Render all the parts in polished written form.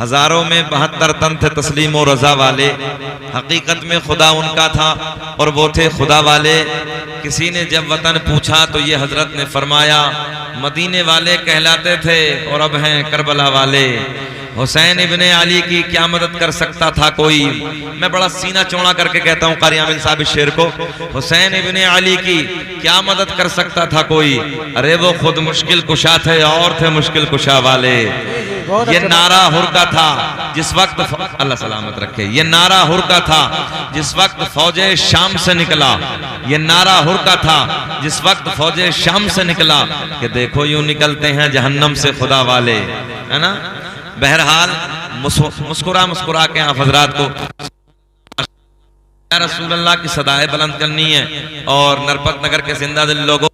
हजारों में 72 तन थे तस्लीम और रजा वाले। हकीकत में खुदा उनका था और वो थे खुदा वाले। किसी ने जब वतन पूछा तो ये हजरत ने फरमाया मदीने वाले कहलाते थे और अब हैं करबला वाले। हुसैन इब्ने अली की क्या मदद कर सकता था कोई। मैं बड़ा सीना चौड़ा करके कहता हूँ कारी आमिल साहब इस शेर को, हुसैन इब्ने अली की क्या मदद कर सकता था कोई। अरे वो खुद मुश्किल कुशा थे और थे मुश्किल कुशा वाले। ये नारा हुरका था जिस वक्त अल्लाह सलामत रखे, ये नारा हुरका था जिस वक्त फौजे शाम से निकला। ये नारा हुरका था जिस वक्त फौजे शाम से निकला कि देखो यूं निकलते हैं जहन्नम से खुदा वाले, है ना। बहरहाल मुस्कुरा मुस्कुरा के आप हजरात को रसूल अल्लाह की सदाएं बुलंद करनी है और नरपत नगर के जिंदा दिल लोगों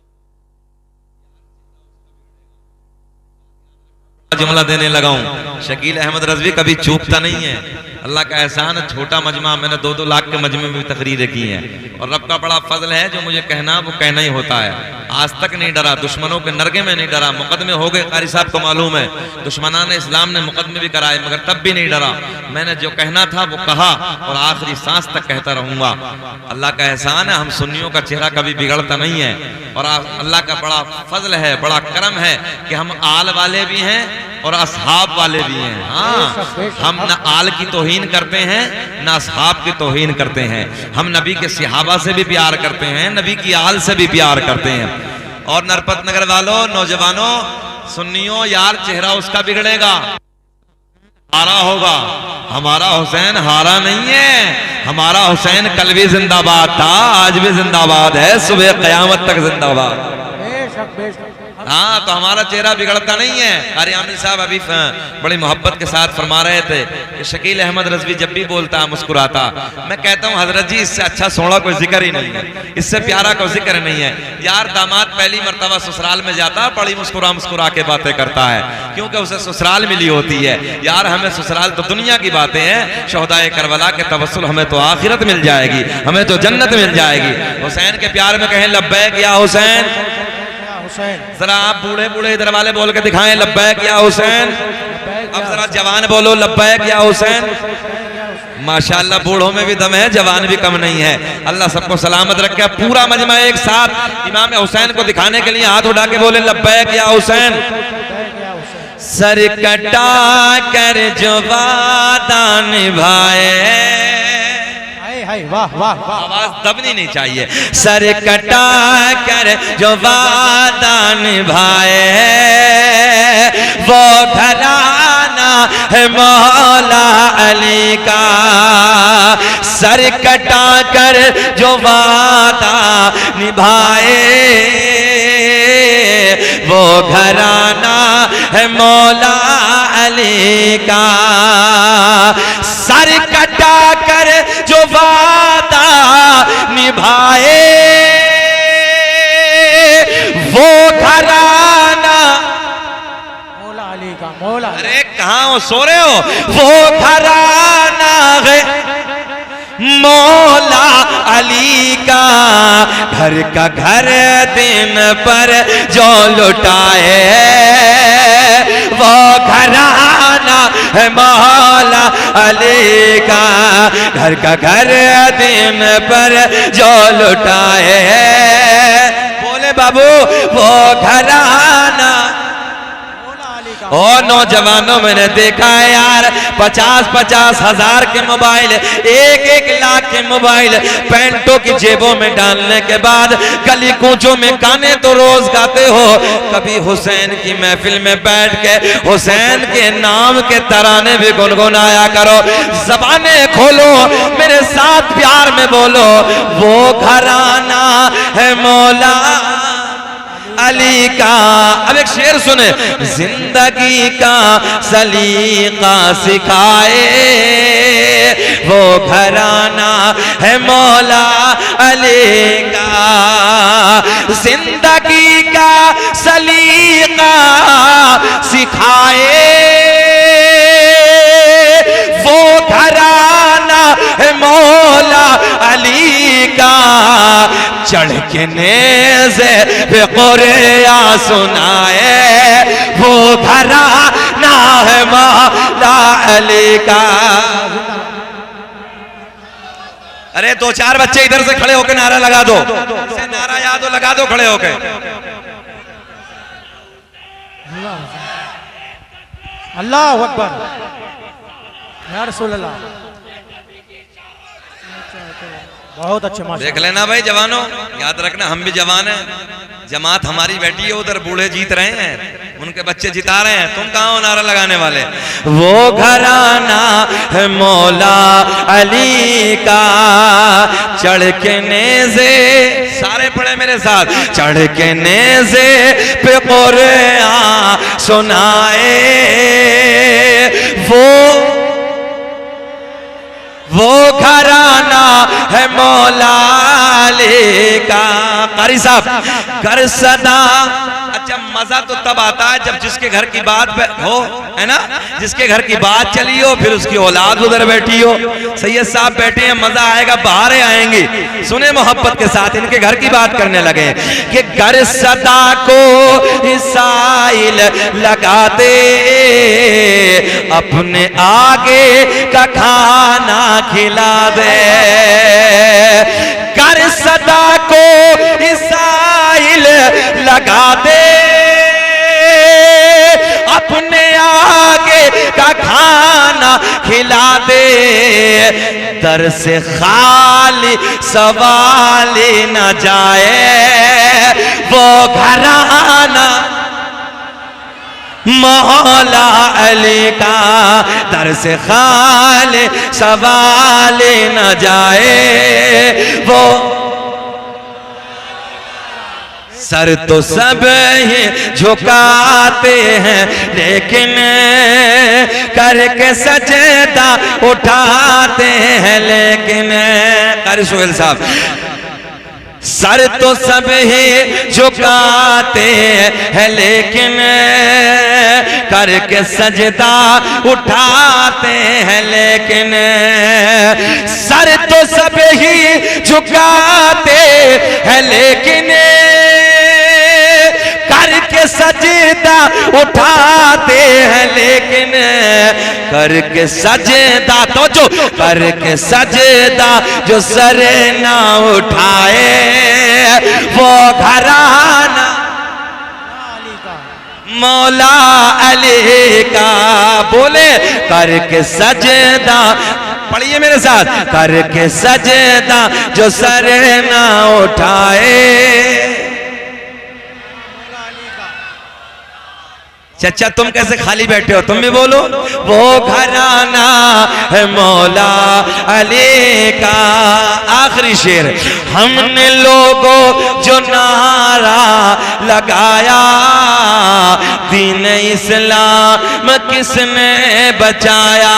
जुमला देने लगा हूं। शकील अहमद रज़वी कभी चूकता नहीं है। अल्लाह का एहसान है, छोटा मजमा, मैंने 2-2 लाख के मजमे में भी तकरीरें की हैं और रब का बड़ा फजल है जो मुझे कहना वो कहना ही होता है। आज तक नहीं डरा, दुश्मनों के नरगे में नहीं डरा। मुकदमे हो गए, कारी साहब को मालूम है, दुश्मनान इस्लाम ने मुकदमे भी कराए, मगर तब भी नहीं डरा। मैंने जो कहना था वो कहा और आखिरी सांस तक कहता रहूंगा। अल्लाह का एहसान है, हम सुन्नियों का चेहरा कभी बिगड़ता नहीं है और अल्लाह का बड़ा फजल है, बड़ा करम है कि हम आल वाले भी हैं और असहाब वाले भी हैं। हाँ, हम न आल की तौहीन करते हैं न असहाब की तौहीन करते हैं। हम नबी के सहाबा से भी प्यार करते हैं, नबी की आल से भी प्यार करते हैं। और नरपत नगर वालों, नौजवानों, सुन्नियों, यार चेहरा उसका बिगड़ेगा, हारा होगा। हमारा हुसैन हारा नहीं है, हमारा हुसैन कल भी जिंदाबाद था, आज भी जिंदाबाद है, सुबह कयामत तक जिंदाबाद। हाँ, तो हमारा चेहरा बिगड़ता नहीं है। कारी आमिल साहब अभी बड़ी मोहब्बत के साथ फरमा रहे थे कि शकील अहमद रज़वी जब भी बोलता मुस्कुराता। मैं कहता हूँ हजरत जी इससे अच्छा सोना कोई जिक्र ही नहीं है, इससे प्यारा कोई जिक्र नहीं है। यार दामाद पहली मर्तबा ससुराल में जाता है, बड़ी मुस्कुरा मुस्कुरा के बातें करता है क्योंकि उसे ससुराल मिली होती है। यार हमें ससुराल तो दुनिया की बातें हैं, शोहदाए करबला के तवस्सुल हमें तो आखिरत मिल जाएगी, हमें तो जन्नत मिल जाएगी। हुसैन के प्यार में कहें लब्बैक या हुसैन। जरा आप बूढ़े बूढ़े इधर वाले बोल के दिखाएं लब्बैक या हुसैन। अब जरा जवान बोलो लब्बैक या हुसैन। माशाअल्लाह बूढ़ों में भी दम है, जवान भी कम नहीं है। अल्लाह सबको सलामत रखे। पूरा मजमा एक साथ इमाम हुसैन को दिखाने के लिए हाथ उठा के बोले लब्बैक या हुसैन। सर कटा कर जो वादा निभाए, वाह वाह वाह, आवाज दबनी नहीं चाहिए। सर कटा कर जो वादा निभाए वो घराना है मौला अली का। सर कटा कर जो वादा निभाए वो घराना है मौला अली का। सर कटा कर जो वादा निभाए वो घराना मौला अली का। मौला, अरे कहाँ हो, सो रहे हो? वो घराना है मौला अली का। घर का घर दिन पर जो लुटाए वो घराना है मौला अली का। घर का घर दिन पर जो लुटाए बोले बाबू वो घराना। और नौजवानों मैंने देखा है यार 50-50 हजार के मोबाइल, 1-1 लाख के मोबाइल पैंटों की जेबों में डालने के बाद गली कूचों में गाने तो रोज गाते हो, कभी हुसैन की महफिल में बैठ के हुसैन के नाम के तराने भी गुनगुनाया करो। ज़बाने खोलो, मेरे साथ प्यार में बोलो वो घराना है मौला अली का। अब एक शेर सुने, जिंदगी का सलीका सिखाए वो घराना है मौला अली का। जिंदगी का सलीका सिखाए वो घराना है मौला अली का। चढ़ के नेज़े पे क़ुरआ सुनाए वो घराना है मौला अली का। अरे दो चार बच्चे इधर से खड़े होकर नारा लगा दो, से नारा याद हो लगा दो खड़े होकर। अल्लाह अकबर या रसूल अल्लाह। बहुत अच्छे माशाअल्लाह। देख लेना भाई जवानों, याद रखना हम भी जवान हैं, जमात हमारी बैठी है उधर, बूढ़े जीत रहे हैं, उनके बच्चे जिता रहे हैं, तुम कहाँ हो नारा लगाने वाले। वो घराना है मौला अली का, चढ़ के नेज़े, सारे पढ़े मेरे साथ, चढ़ के नेज़े पे कुरान सुनाए। वो घराना है मौला अली का। कारी साहब कर सदा। अच्छा मजा तो तब आता है जब जिसके घर की बात हो, है ना, जिसके घर की बात चली हो, फिर उसकी औलाद उधर बैठी हो। सैयद साहब बैठे हैं, मजा आएगा, बाहर आएंगी। सुने मोहब्बत के साथ, इनके घर की बात करने लगे कि कर सदा को इसाइल लगा दे, अपने आगे का खाना खिला दे। कर सदा को इसाइल लगा दे, अपने आगे का खाना खिला दे। दर से खाली सवाली न जाए, वो घराना मौला अली का। दर से खाली सवाली न जाए, वो सर तो सब ही झुकाते हैं, लेकिन करके सजदा उठाते हैं। लेकिन कारी सोहेल साहब, सर तो सब ही झुकाते हैं, लेकिन करके सजदा उठाते हैं। लेकिन सर तो सब ही झुकाते हैं, लेकिन करके सजदा उठाते हैं। लेकिन करके सजदा तो जो करके सजदा जो सर ना उठाए, वो घराना मौला अली का। बोले करके सजदा, पढ़िए मेरे साथ, करके सजदा जो सर ना उठाए। चचा तुम कैसे खाली बैठे हो, तुम भी बोलो। वो घराना है मौला अली का। आखिरी शेर, हमने लोगों जो नारा लगाया, दीन इस्लाम किसने बचाया।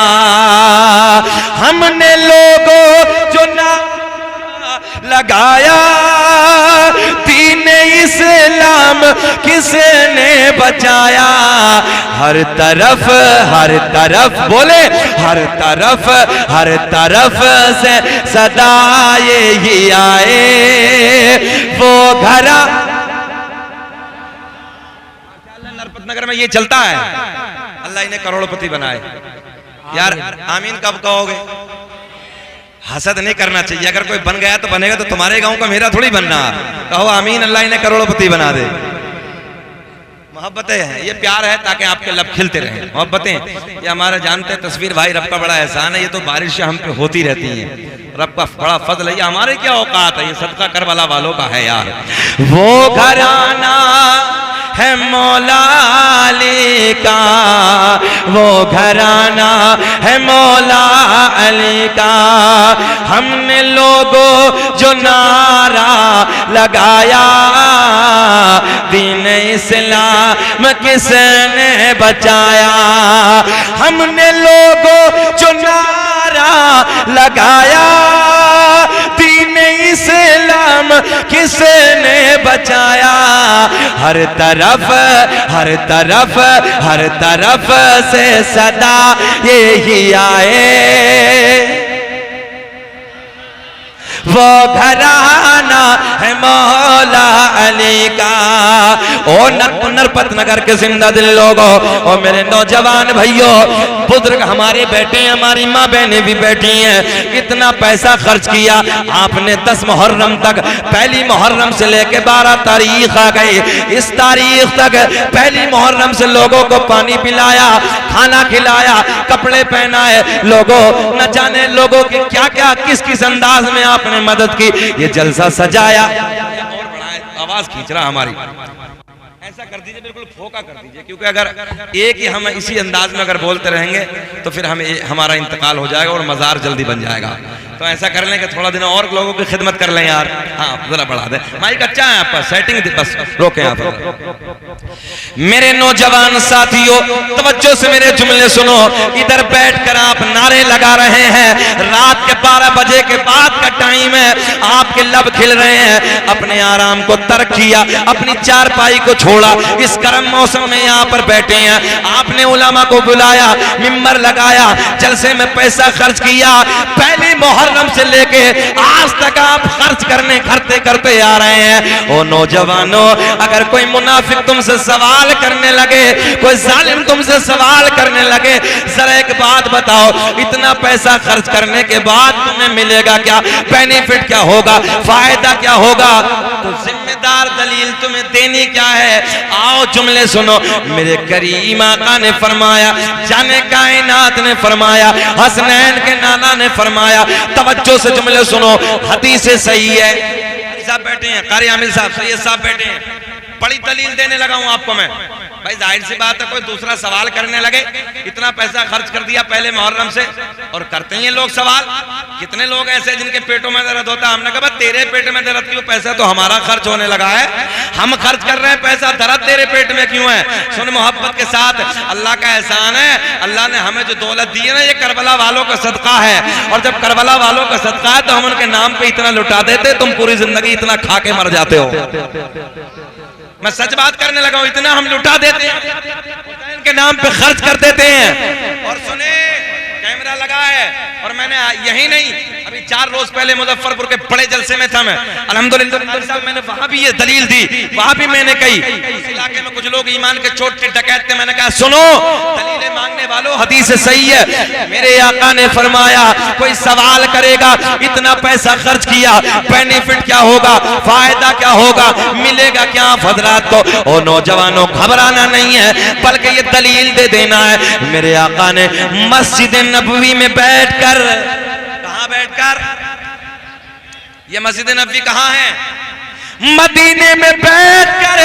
हमने लोगों जो नारा लगाया, दीन इस्लाम किसने बचाया। हर तरफ बोले, हर तरफ से सदा यही आए, वो घरा। नरपत नगर में ये चलता है, अल्लाह इन्हें करोड़पति बनाए। यार आमीन कब कहोगे? हसद नहीं करना चाहिए, अगर कोई बन गया तो बनेगा, तो तुम्हारे गांव का मेरा थोड़ी बनना। कहो आमीन, अल्लाह इन्हें करोड़पति बना दे। मोहब्बतें हैं, ये प्यार है ताकि आपके लब खिलते रहें। मोहब्बतें ये हमारा जानते हैं, तस्वीर भाई रब का बड़ा एहसान है। ये तो बारिशें हम पे होती रहती हैं, रब का बड़ा फजल है। ये हमारे क्या औकात है, ये सदका करबला वालों का है यार। वो घराना है मौला अली का, वो घराना है मौला अली का। हमने लोगों जो नारा लगाया, दीन इस्लाम किसने बचाया। हमने लोगों जो नारा लगाया, दीन इस्लाम किसने बचाया। हर तरफ से सदा यही आए, वो घराना जमाना है मौला अली का। ओ नरपत नगर के जिंदा दिल लोगों, और मेरे नौजवान भाइयों, बुजुर्ग हमारे बैठे हैं, हमारी माँ बहनें भी बैठी हैं। इतना पैसा खर्च किया आपने 10 मुहर्रम तक, पहली मुहर्रम से लेके 12 तारीख आ गई, इस तारीख तक पहली मुहर्रम से लोगों को पानी पिलाया, खाना खिलाया, कपड़े पहनाए, लोगों न जाने लोगों की क्या क्या किस किस अंदाज में आपने मदद की, ये जलसा सजाया। और बड़ा आवाज खींच रहा हमारी, ऐसा कर दीजिए, बिल्कुल फोका कर दीजिए, क्योंकि अगर एक ही हम इसी अंदाज में अगर बोलते रहेंगे तो फिर हमें हमारा इंतकाल हो जाएगा और मजार जल्दी बन जाएगा। तो ऐसा कर लें कि थोड़ा दिन और लोगों की खिदमत कर लें यार। हाँ जरा बढ़ा दे, माइक अच्छा है आपका, सेटिंग बस रोके आप। मेरे नौजवान साथियों, तवज्जो से मेरे जुमले सुनो। इधर बैठकर आप नारे लगा रहे हैं, रात के 12 बजे के बाद का टाइम है, आपके लब खिल रहे हैं, अपने आराम को तर्क किया, अपनी चारपाई को छोड़ा, इस गर्म मौसम में यहाँ पर बैठे हैं। आपने उलमा को बुलाया, मिंबर लगाया, जलसे में पैसा खर्च किया, पहली मुहर्रम से लेके आज तक आप खर्च करते करते आ रहे हैं। ओ नौजवानों, अगर कोई मुनाफिक तुमसे सवाल करने लगे, कोई जालिम तुमसे सवाल करने लगे, जरा एक बात बताओ, इतना पैसा खर्च करने के बाद तुम्हें मिलेगा क्या, बेनिफिट क्या होगा, फायदा क्या होगा? तो जिम्मेदार दलील तुम्हें देनी क्या है? आओ जुमले सुनो। मेरे करीम आका ने फरमाया, जाने कायनात ने फरमाया, हसनैन के नाना ने फरमाया, तवज्जो से जुमले सुनो, हदीस सही है। साहब बैठे हैं, कारी आमिल साहब, सैयद साहब बैठे हैं, बड़ी दलील देने लगा हूं आपको मैं। भाई जाहिर सी बात है, कोई दूसरा सवाल करने लगे, इतना पैसा खर्च कर दिया पहले मुहर्रम से, और करते हैं लोग सवाल। कितने लोग ऐसे जिनके पेटों में दर्द होता है, हमने कहा तेरे पेट में दर्द क्यों, पैसा तो हमारा खर्च होने लगा है, हम खर्च कर रहे हैं पैसा, दर्द तेरे पेट में क्यों है? सुन मोहब्बत के साथ, अल्लाह का एहसान है, अल्लाह ने हमें जो दौलत दी है ना, ये करबला वालों का सदका है, और जब करबला वालों का सदका है तो हम उनके नाम पे इतना लुटा देते, तुम पूरी जिंदगी इतना खा के मर जाते हो। मैं सच बात करने लगा हूं, इतना हम लुटा देते हैं, इनके नाम पे खर्च कर देते हैं। और सुने, कैमरा लगा है, और मैंने यही नहीं, अभी 4 रोज पहले मुजफ्फरपुर के बड़े जलसे में था मैं, अल्हम्दुलिल्लाह मैंने वहां भी ये दलील दी, वहां भी मैंने कही, इस इलाके में कुछ लोग ईमान के चोट के डकैत थे, मैंने कहा सुनो दलीलें मांगने वालों, हदीस सही है। मेरे आका ने फरमाया, कोई सवाल करेगा, इतना पैसा खर्च किया, बेनिफिट क्या होगा, फायदा क्या होगा, मिलेगा क्या हजरात को? ओ नौजवानों, घबराना नहीं है, बल्कि ये दलील दे देना है। मेरे आका ने मस्जिद नबवी में बैठकर, कहां बैठकर? ये मस्जिद नबवी कहां है? मदीने में बैठकर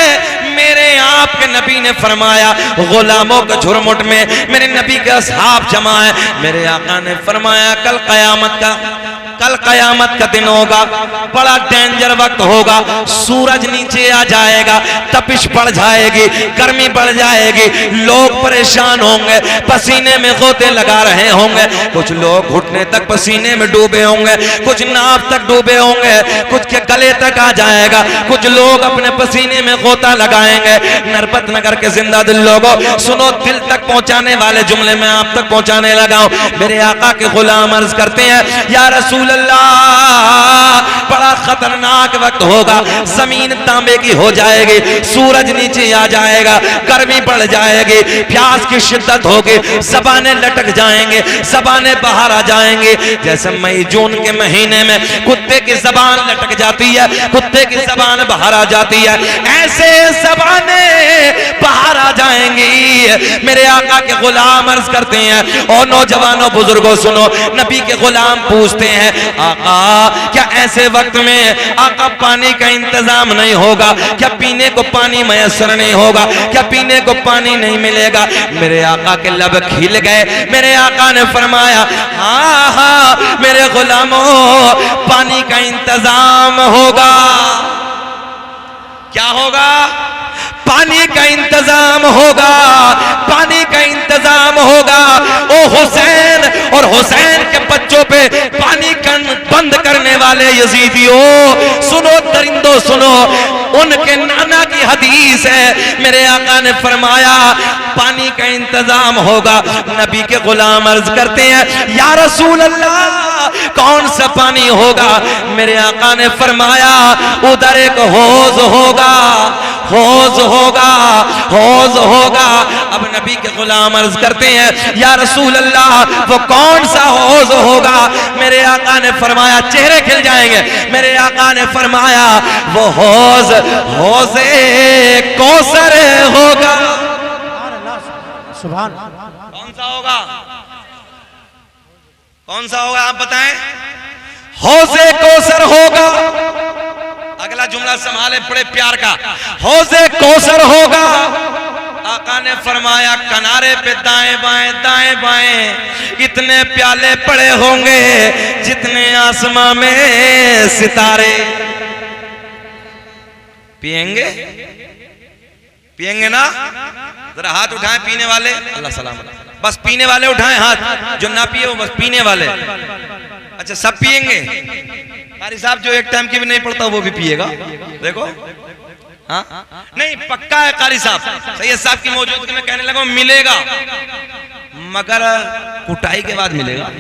मेरे आपके नबी ने फरमाया, गुलामों के झुरमुट में मेरे नबी के असहाब जमा है। मेरे आका ने फरमाया, कल कयामत का दिन होगा, बड़ा डेंजर वक्त होगा, सूरज नीचे आ जाएगा, तपिश बढ़ जाएगी, गर्मी बढ़ जाएगी, लोग परेशान होंगे, पसीने में गोते लगा रहे होंगे, कुछ लोग घुटने तक पसीने में डूबे होंगे, कुछ नाव तक डूबे होंगे, कुछ के गले तक आ जाएगा, कुछ लोग अपने पसीने में गोता लगाएंगे। नरपत नगर के जिंदा दिल लोगों, सुनो, दिल तक पहुंचाने वाले जुमले में आप तक पहुंचाने लगा हूं। मेरे आका के गुलाम अर्ज करते हैं, या रसूल अल्लाह, बड़ा खतरनाक वक्त होगा, जमीन तांबे की हो जाएगी, सूरज नीचे आ जाएगा, गर्मी बढ़ जाएगी, प्यास की शिद्दत होगी, ज़बानें लटक जाएंगे, ज़बानें बाहर आ जाएंगे, जैसे मई जून के महीने में कुत्ते की ज़बान लटक जाती है, कुत्ते की ज़बान बाहर आ जाती है, ऐसे ज़बानें बाहर आ जाएंगी। मेरे आका के गुलाम अर्ज करते हैं, और नौजवानों बुजुर्गों सुनो, नबी के गुलाम पूछते हैं, आका क्या ऐसे वक्त में आका पानी का इंतजाम नहीं होगा, क्या पीने को पानी मैसर नहीं होगा, क्या पीने को पानी नहीं मिलेगा? मेरे आका के लब खिल गए। मेरे आका ने फरमाया, हाँ हाँ मेरे गुलामों, पानी का इंतजाम होगा। क्या होगा? पानी का इंतजाम होगा, पानी का इंतजाम होगा। ओ हुसैन और हुसैन के बच्चों पे पानी बंद करने वाले यजीदियों सुनो, दरिंदो सुनो, उनके नाना की हदीस है। मेरे आका ने फरमाया पानी का इंतजाम होगा। नबी के गुलाम अर्ज करते हैं या रसूल अल्लाह कौन सा पानी होगा? मेरे आका ने फरमाया उधर एक हौज होगा, हौज होगा, हौज होगा। अब नबी के गुलाम अर्ज करते हैं या रसूल अल्लाह वो कौन सा हौज होगा? मेरे आका ने फरमाया, चेहरे खिल जाएंगे, मेरे आका ने फरमाया वो हौज हौजे कौसर होगा। सुभान। कौन सा होगा? कौन सा होगा आप बताएं? हौजे कौसर होगा। अगला जुमला संभाले बड़े प्यार का, हौजे कौसर होगा। आका ने फरमाया किनारे पे दाएं बाएं इतने प्याले पड़े होंगे जितने आसमां में सितारे। पिएंगे? पिएंगे ना? जरा हाथ उठाएं पीने वाले, अल्लाह सलाम। बस पीने वाले उठाएं हाथ, जो ना पिए वो बस पीने वाले। अच्छा सब पिएंगे? कारी साहब जो एक टाइम की भी नहीं पड़ता वो भी पिएगा, देखो। हाँ नहीं पक्का है कारी साहब, सैयद साहब की मौजूदगी में कहने लगा मिलेगा, मगर कुटाई के बाद मिलेगा।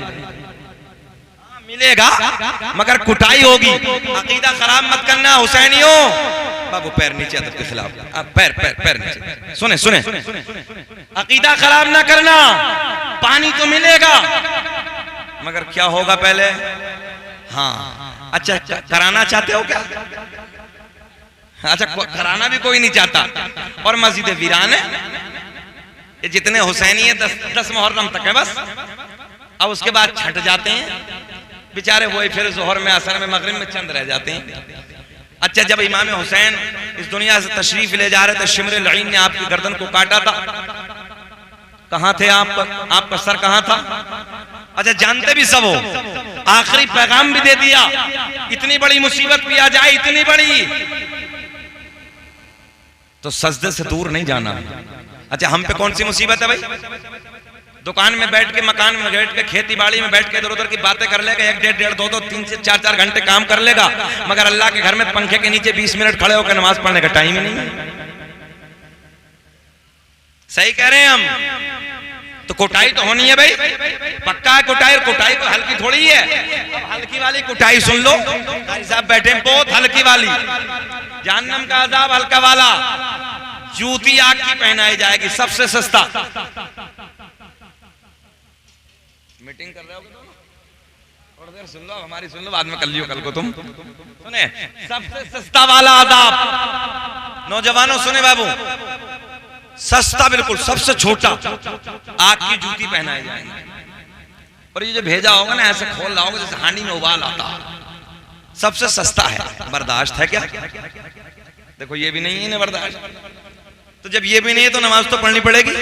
मिलेगा मगर कुटाई होगी। अकीदा खराब मत करना हुसैनियों। बाबू पैर नीचे अदब के खिलाफ, पैर पैर पैर नीचे। सुने सुने, अकीदा खराब ना करना। पानी तो मिलेगा मगर क्या होगा पहले? हाँ अच्छा कराना चाहते हो क्या? अच्छा कराना भी कोई नहीं चाहता। और मस्जिद वीरान है, ये जितने हुसैनी है 10 मुहर्रम तक है बस। अब उसके बाद छट जाते हैं बेचारे, वही फिर जोहर में, असर में, मगरिब में चंद रह जाते हैं। अच्छा जब इमाम हुसैन इस दुनिया से तशरीफ ले जा रहे थे, शिमर लईन ने आपकी गर्दन को काटा था। कहां थे आप? आपका सर कहां था? अच्छा जानते भी सब हो, आखिरी पैगाम भी दे दिया। इतनी बड़ी मुसीबत भी आ जाए, इतनी बड़ी, तो सजदे से दूर नहीं जाना। अच्छा हम पे कौन सी मुसीबत है भाई? दुकान में बैठ के, मकान में बैठ के, खेती बाड़ी में बैठ के इधर उधर की बातें कर लेगा, 1 डेढ़ 2 3 से 4 घंटे काम कर लेगा, मगर अल्लाह के घर में पंखे के नीचे 20 मिनट खड़े होकर नमाज पढ़ने का टाइम ही नहीं है। सही कह रहे हैं हम। तो कुटाई तो होनी है भाई, पक्का है कुटाई। कुटाई तो हल्की थोड़ी है। अब हल्की वाली कुटाई सुन लो, कारी साहब बैठे बहुत हल्की वाली। जहन्नम का अजाब हल्का वाला, जूती आग की पहनाई जाएगी सबसे सस्ता। मीटिंग कर रहे हो थोड़ी देर सुन लो, हमारी सुन लो, बाद में कर लियो कल को तुम। सुने सबसे सस्ता वाला आदाब। नौजवानों सुने बाबू, सस्ता बिल्कुल सबसे छोटा, आग की जूती पहनाई जाएगी। और ये जो भेजा होगा ना ऐसे खोल रहा होगा जैसे हांडी में उबाल आता। सबसे सस्ता है। बर्दाश्त है क्या? देखो ये भी नहीं है ना बर्दाश्त। तो जब ये भी नहीं है तो नमाज तो पढ़नी पड़ेगी।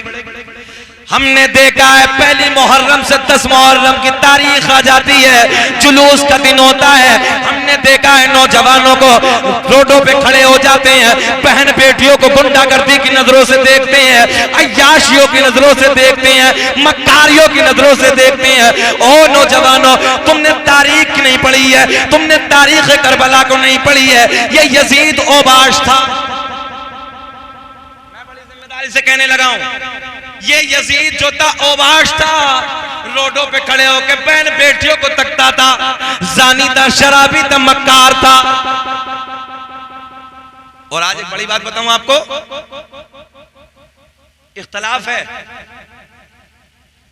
हमने देखा है पहली मुहर्रम से 10 मुहर्रम की तारीख आ जाती है, जुलूस का दिन होता है। हमने देखा है नौजवानों को रोडों पे खड़े हो जाते हैं, बहन बेटियों को गुंडागर्दी की नजरों से देखते हैं, अय्याशियों की नजरों से देखते हैं, मक्कारियों की नजरों से देखते हैं। ओ नौजवानों तुमने तारीख नहीं पढ़ी है, तुमने तारीख करबला को नहीं पढ़ी है। ये यजीद ओबाश था। मैं बड़ी जिम्मेदारी से कहने लगा हूं, ये यजीद जो था ओबाश था, रोडों पे खड़े होकर बहन बेटियों को तकता था, जानी था, शराबी था, मक्कार था। और आज एक बड़ी बात बताऊं आपको, इख्तलाफ है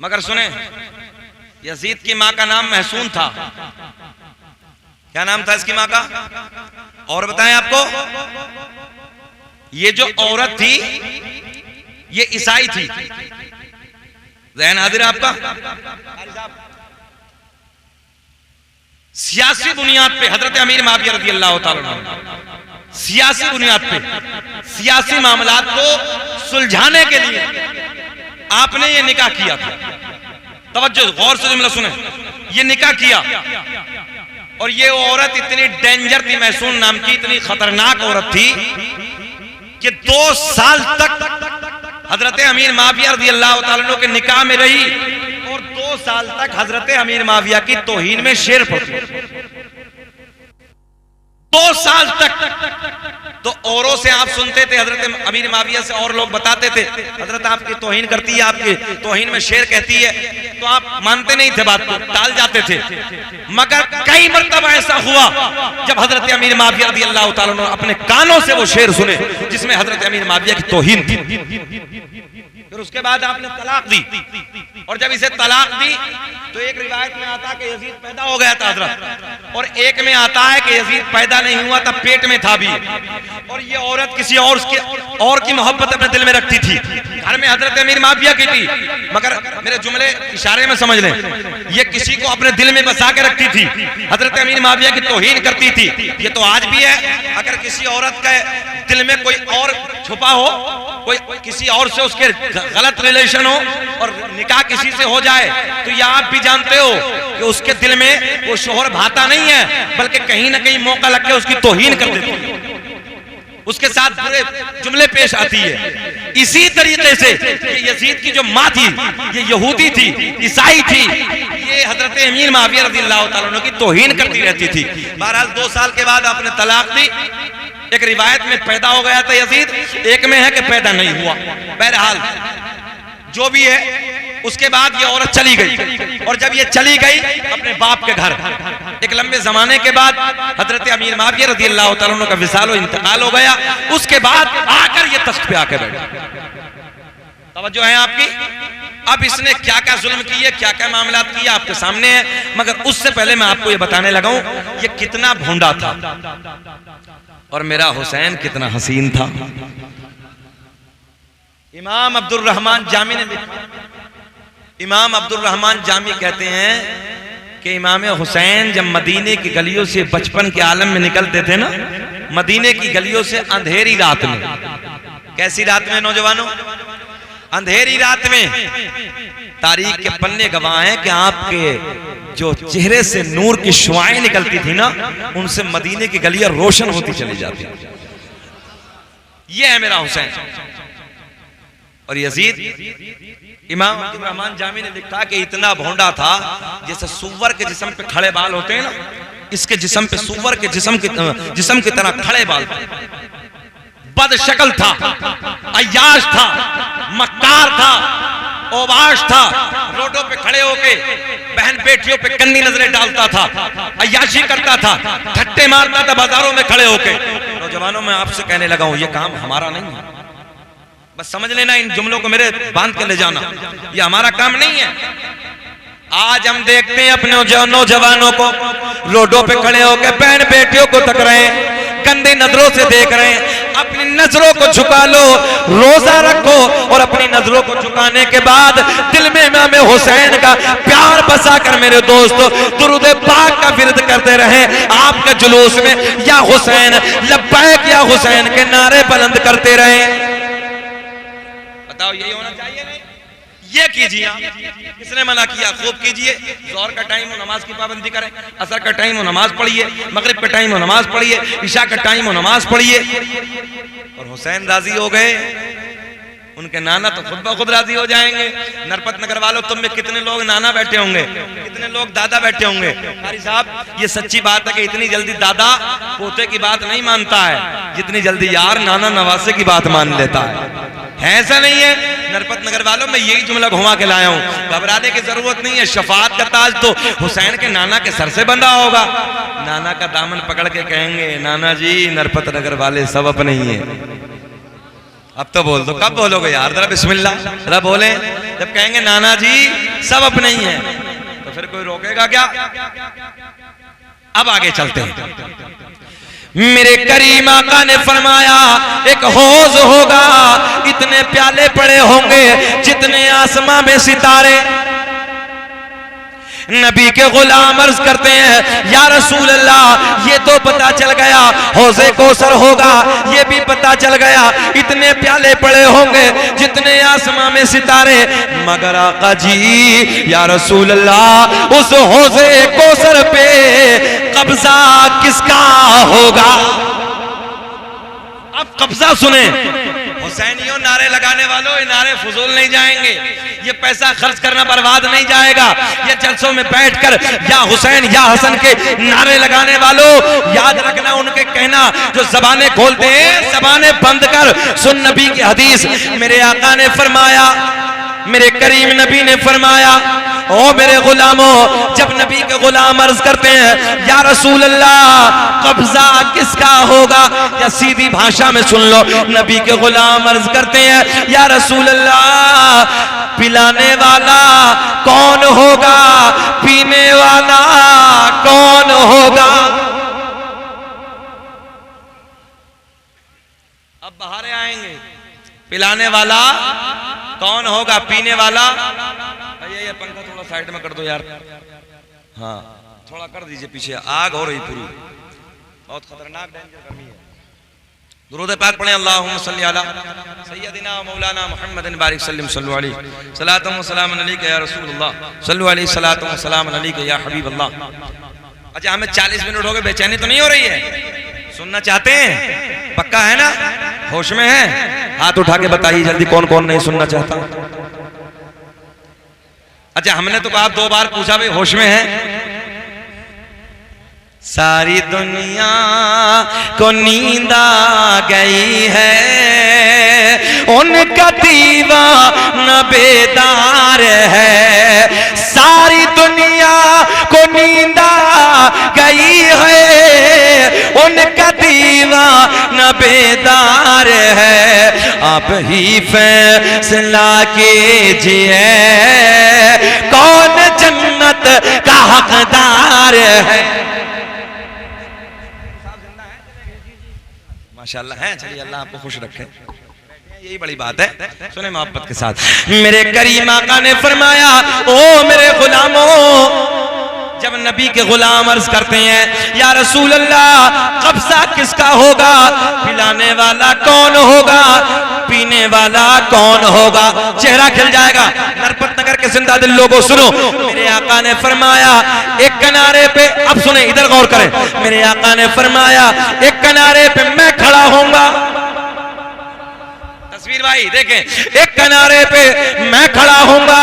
मगर सुने, यजीद की मां का नाम महसून था। क्या नाम था इसकी मां का? और बताएं आपको, ये जो औरत थी ये ईसाई थी। ज़हन हाजिर है आपका? सियासी बुनियाद पे हजरत अमीर माविया रज़ी अल्लाह तआला सियासी बुनियाद पे सियासी मामलात को सुलझाने के लिए आपने ये निकाह किया था। तवज्जो गौर से जुमला सुने, ये निकाह किया। और ये औरत इतनी डेंजर थी, महसून नाम की, इतनी खतरनाक औरत थी कि 2 साल तक हजरत अमीर माविया रज़ी अल्लाह तआला अन्हु के निकाह में रही और 2 साल तक हजरत अमीर माविया की तौहीन में शेर पढ़ती। 2 साल तक तो औरों से आप सुनते थे, हजरत अमीर माविया से और लोग बताते थे हजरत आपकी तौहीन करती है, आपकी तौहीन में शेर कहती है, तो आप मानते नहीं थे, बात को टाल जाते थे। मगर कई मरतबा ऐसा हुआ जब हजरत अमीर माविया रज़ी अल्लाह ताला अन्हु अपने कानों से वो शेर सुने जिसमें हजरत अमीर माविया की तौहीन थी। फिर उसके बाद आपने तलाक दी, और जब इसे तलाक दी तो एक रिवायत में आता है कि यजीद पैदा हो गया था हजरत, और एक में आता है कि यजीद पैदा नहीं हुआ था, पेट में था भी, और ये औरत किसी और की मोहब्बत अपने दिल में रखती थी। घर में हजरत अमीर माविया की थी, मगर मेरे जुमले इशारे में समझ लें, ये किसी को अपने दिल में बसा के रखती थी, हजरत अमीर माविया की तौहीन करती थी। ये तो आज भी है, अगर किसी औरत के दिल में कोई और छुपा हो, कोई किसी और से उसके गलत रिलेशन हो और निकाह किसी से हो जाए, तो ये आप भी जानते हो कि उसके दिल में वो शोहर भाता नहीं है, बल्कि कहीं ना कहीं मौका लग के उसकी तौहीन कर देती है, उसके साथ बुरे जुमले पेश आती है। इसी तरीके से यजीद की जो माँ थी, ये यहूदी थी, ईसाई थी, ये हजरत अमीर माविया रज़ी अल्लाह ताला अन्हु की तौहीन करती रहती थी। बहरहाल 2 साल के बाद आपने तलाक दी। एक रिवायत में पैदा हो गया था यजीद, एक में है कि पैदा नहीं हुआ। बहरहाल जो भी है, उसके बाद ये औरत चली गई, और जब ये चली गई अपने बाप के घर, एक लंबे जमाने के बाद हजरत अमीर माविया रज़ी अल्लाह ताला अन्हु का विसाल व इंतकाल हो गया। उसके बाद आकर ये तख्त पे आके बैठा। तवज्जो है आपकी। अब इसने क्या क्या जुल्म किए, क्या क्या मामला किए आपके सामने है, मगर उससे पहले मैं आपको ये बताने लगा हूं ये कितना भोंडा था और मेरा हुसैन कितना हसीन था। इमाम अब्दुल रहमान जामी ने लिखा, इमाम अब्दुल रहमान जामी कहते हैं कि इमाम हुसैन जब मदीने की गलियों से बचपन के आलम में निकलते थे ना, मदीने की गलियों से अंधेरी रात में, कैसी रात में नौजवानों, अंधेरी रात में, तारीख के पन्ने गवाह हैं कि आपके जो चेहरे से नूर की शुआएं निकलती थी ना, उनसे मदीने की गलियां रोशन होती चली जाती। ये है मेरा हुसैन। और यजीद, इमाम अब्दुल रहमान जामी ने लिखा कि इतना भोंडा था जैसे सुअर के जिस्म पे खड़े बाल होते हैं ना, इसके जिस्म पे सुअर के जिस्म की तरह खड़े बाल, बदशक्ल था, अय्याश था, मक्कार था, ओबाश था, रोडों पे खड़े होके बहन बेटियों पे कन्नी नजरें डालता था, अय्याशी करता था, ठट्टे मारता था बाजारों में खड़े होके। नौजवानों, मैं आपसे कहने लगा हूं, ये काम हमारा नहीं है, बस समझ लेना, इन जुमलों को मेरे बांध के ले जाना, ये हमारा काम नहीं है। आज हम देखते हैं अपने नौजवानों को रोडों पे खड़े होकर बहन बेटियों को तक रहे हैं, गंदी नजरों से देख रहे हैं। अपनी नजरों को झुका लो, रोजा रखो, और अपनी नजरों को झुकाने के बाद दिल में इमाम हुसैन का प्यार बसा कर मेरे दोस्तों दुरूद पाक का विरद करते रहे। आपके जुलूस में या हुसैन लब्बैक या हुसैन के नारे बुलंद करते रहे। बताओ, यही होना चाहिए नहीं? ये कीजिए। किसने मना किया? खूब कीजिए। ज़ोहर का टाइम हो नमाज की पाबंदी करें, असर का टाइम हो नमाज पढ़िए, मगरिब का टाइम हो नमाज पढ़िए, ईशा का टाइम हो नमाज पढ़िए। और हुसैन राजी हो गए, उनके नाना तो खुद ब खुद राजी हो जाएंगे। नरपत नगर वालों, तुम में कितने लोग नाना बैठे होंगे, कितने लोग दादा बैठे होंगे। कारी साहब, ये सच्ची बात है कि इतनी जल्दी दादा पोते की बात नहीं मानता है जितनी जल्दी यार नाना नवासे की बात मान लेता है ऐसा नहीं है। नरपत नगर वालों, मैं यही जुमला घुमा के लाया हूँ, घबराने की जरूरत नहीं है। शफाअत का ताज तो हुसैन के नाना के सर से बंधा होगा। नाना का दामन पकड़ के कहेंगे, नाना जी नरपत नगर वाले सब अपने ही हैं। अब तो बोल दो, कब बोलोगे यार, जरा बिस्मिल्लाह जरा बोले। जब कहेंगे नाना जी सब अपने ही हैं, तो फिर कोई रोकेगा क्या? अब आगे चलते हैं। मेरे करीम आका ने फरमाया, एक हौज होगा, इतने प्याले पड़े होंगे जितने आसमां में सितारे। नबी के गुलाम अर्ज करते हैं, या रसूल अल्लाह, ये तो पता चल गया हौज़े कौसर होगा, ये भी पता चल गया इतने प्याले पड़े होंगे जितने आसमां में सितारे, मगर आका जी या रसूल अल्लाह, उस हौज़े कौसर पे कब्जा किसका होगा? अब कब्जा सुने। हुसैनियों, नारे लगाने वालों, ये नारे फजूल नहीं जाएंगे, ये पैसा खर्च करना बर्बाद नहीं जाएगा, के जलसों में बैठकर या हुसैन या हसन के नारे लगाने वालों, याद रखना उनके कहना जो जबानें खोलते हैं, जबानें बंद कर सुन नबी की हदीस। मेरे आका ने फरमाया, मेरे करीम नबी ने फरमाया, ओ मेरे गुलामों, जब नबी के गुलाम अर्ज करते हैं या रसूल अल्लाह कब्जा किसका होगा, या सीधी भाषा में सुन लो, नबी के गुलाम अर्ज करते हैं या रसूल अल्लाह पिलाने वाला कौन होगा, पीने वाला कौन होगा। अब बहारे आएंगे, पिलाने वाला कौन होगा, पीने वाला। ये पंखा थोड़ा साइड में कर दो यार, हाँ थोड़ा कर दीजिए पीछे, आग हो रही पूरी, बहुत खतरनाक डेंजर गर्मी है। दुरूद पाक पढ़ें, अल्लाहुम्मा सल्ली अला सय्यदिना मौलाना मुहम्मदिन बारिक सल्लम सल्लु अलैहि सलातुम व सलामुन अलैका या रसूलुल्लाह सल्लु अलैहि सलातुम व सलामुन अलैका या हबीबल्लाह। अच्छा, हमें 40 मिनट हो गए, बेचैनी तो नहीं हो रही है? सुनना चाहते हैं? पक्का है ना? होश में है? हाथ उठा के बताइए जल्दी, कौन कौन नहीं सुनना चाहता। अच्छा, हमने तो आप 2 बार पूछा, भाई होश में है? सारी दुनिया को नींद आ गई है, उनका दीवाना बेदार है। सारी दुनिया को नींद आ गई है, उनका दीवाना बेदार है। आप ही फैसला कीजिए कौन जन्नत का हकदार है। माशाअल्लाह है, चलिए अल्लाह आपको खुश रखे, यही बड़ी बात है। सुने मोहब्बत के साथ, मेरे करीम आका ने फरमाया, ओ मेरे गुलामों, जब नबी के गुलाम अर्ज करते हैं या रसूल अल्लाह कब्जा किसका होगा, पिलाने वाला कौन होगा, पीने वाला कौन होगा, चेहरा खिल जाएगा। नरपत नगर के जिंदा दिल लोगों सुनो, मेरे आका ने फरमाया एक किनारे पे, अब सुने इधर गौर करें, मेरे आका ने फरमाया एक किनारे पे मैं खड़ा होऊंगा। तस्वीर भाई देखें, एक किनारे पे मैं खड़ा होऊंगा,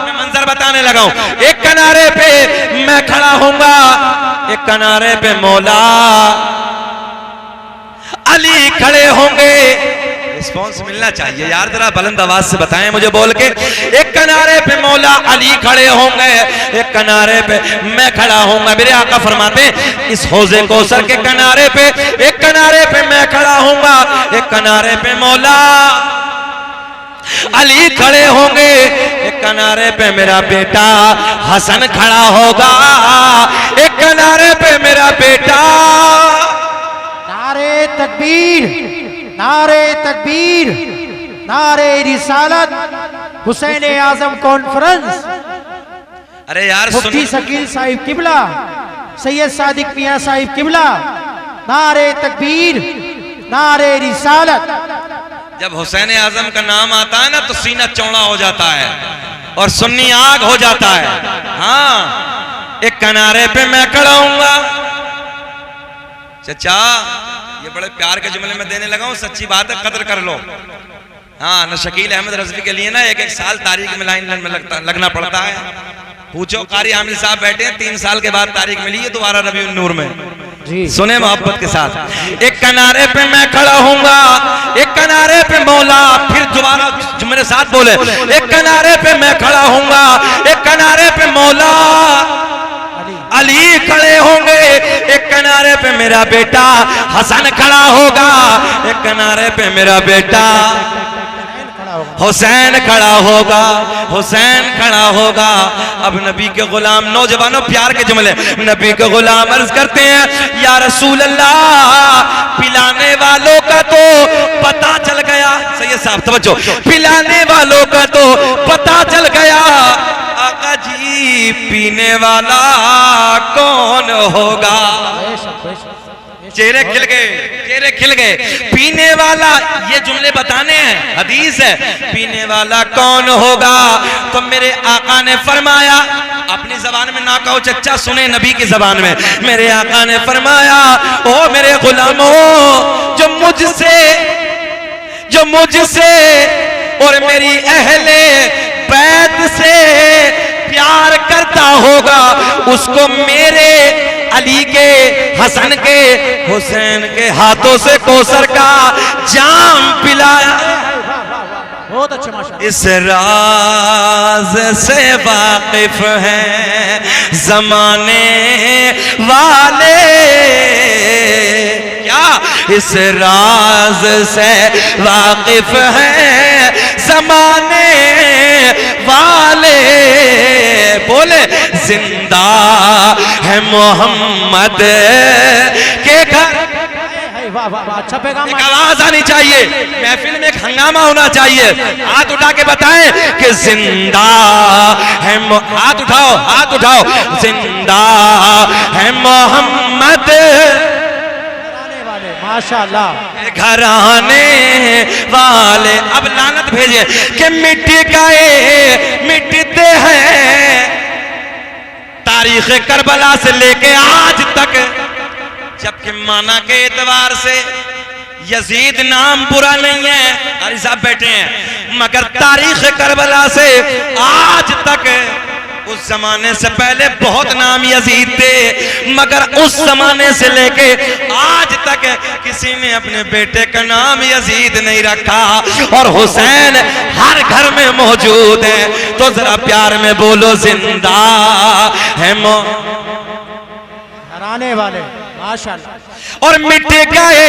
मैं मंजर बताने लगा हूं। एक किनारे पे मैं खड़ा होऊंगा, एक किनारे पे मौला अली खड़े होंगे। रिस्पॉन्स मिलना चाहिए यार, जरा बुलंद आवाज से बताएं मुझे बोल के। एक किनारे पे मौला अली खड़े होंगे, एक किनारे पे मैं खड़ा होऊंगा। मेरे आका फरमाते इस हौजे कौसर के किनारे पे, एक किनारे पे मैं खड़ा होऊंगा, एक किनारे पे मौला अली खड़े होंगे, एक किनारे पे मेरा बेटा हसन खड़ा होगा, एक किनारे पे मेरा बेटा। नारे तकबीर, नारे तकबीर, नारे रिसालत, हुसैन आजम कॉन्फ्रेंस। अरे यार, मुफ्ती शकील साहिब किबला, सैयद सादिक मियां साहिब किबला, नारे तकबीर, नारे रिसालत। जब हुसैन आजम का नाम आता है ना तो सीना चौड़ा हो जाता है और सुन्नी आग हो जाता है। हाँ, एक किनारे पे मैं खड़ा हूंगा। चचा, ये बड़े प्यार के जुमले में देने लगा हूं, सच्ची बात है, कदर कर लो। हाँ, न शकील अहमद रजवी के लिए ना एक साल तारीख में लाइन में लगना पड़ता है। पूछो, कारी आमिर साहब बैठे हैं, 3 साल के बाद तारीख मिली है दोबारा रबीउन नूर में। सुने मोहब्बत के साथ, एक किनारे पे मैं खड़ा होऊंगा, एक किनारे पे मौला, फिर दोबारा मेरे साथ बोले, एक किनारे पे मैं खड़ा होऊंगा, एक किनारे पे मौला अली खड़े होंगे, एक किनारे पे मेरा बेटा हसन खड़ा होगा, एक किनारे पे मेरा बेटा हुसैन खड़ा होगा, हुसैन खड़ा होगा। अब नबी के गुलाम, नौजवानों प्यार के जुमले, नबी के गुलाम अर्ज करते हैं या रसूल अल्लाह पिलाने वालों का तो पता चल गया। सैयद साहब तवज्जो, पिलाने वालों का तो पता चल गया, आका जी पीने वाला कौन होगा। चेहरे खिल गए, चेहरे खिल गए। पीने वाला, ये जुमले बताने हैं, हदीस है, पीने वाला कौन होगा। तो मेरे आका ने फरमाया, अपनी जबान में ना कहो चच्चा, सुने नबी की जबान में, मेरे आका ने फरमाया, ओ मेरे गुलामों, जो मुझसे और मेरी अहले बैत से प्यार करता होगा उसको मेरे अली के, हसन के, हुसैन के हाथों से कौसर का जाम पिलाया। बहुत अच्छे माशाअल्लाह। इस राज से वाकिफ हैं जमाने वाले, क्या इस राज से वाकिफ हैं जमाने वाले। बोले जिंदा है मोहम्मद के घर। वाह वाह वाह, अच्छा पैगाम। एक आवाज आनी चाहिए, महफिल में एक हंगामा होना चाहिए। हाथ उठा के बताएं कि जिंदा है, हाथ उठाओ, हाथ उठाओ, जिंदा है मोहम्मद माशाअल्लाह, घर आने वाले। अब लानत भेजे कि मिट गए मिटते हैं तारीख करबला से लेके आज तक, जबकि माना के एतबार से यजीद नाम बुरा नहीं है, कारी साहब बैठे हैं, मगर तारीख करबला से आज तक, उस जमाने से पहले बहुत नाम यजीद थे, मगर उस जमाने से लेके आज तक किसी ने अपने बेटे का नाम यजीद नहीं रखा, और हुसैन हर घर में मौजूद है। तो जरा प्यार में बोलो जिंदा है हराने वाले माशाअल्लाह। और मिट गए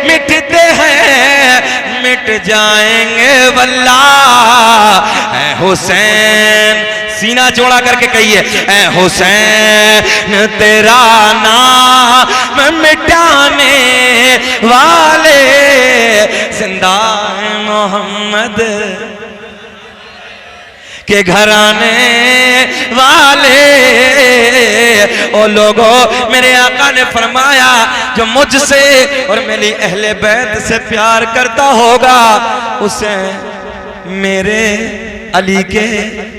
मिटते हैं मिट जाएंगे वल्लाह। ऐ हुसैन, सीना चौड़ा करके कहिए, ऐ हुसैन तेरा नाम मिटाने वाले, जिंदा है मोहम्मद के घराने वाले। ओ लोगों, मेरे आका ने फरमाया जो मुझसे और मेरी अहले बैत से प्यार करता होगा उसे मेरे अली के,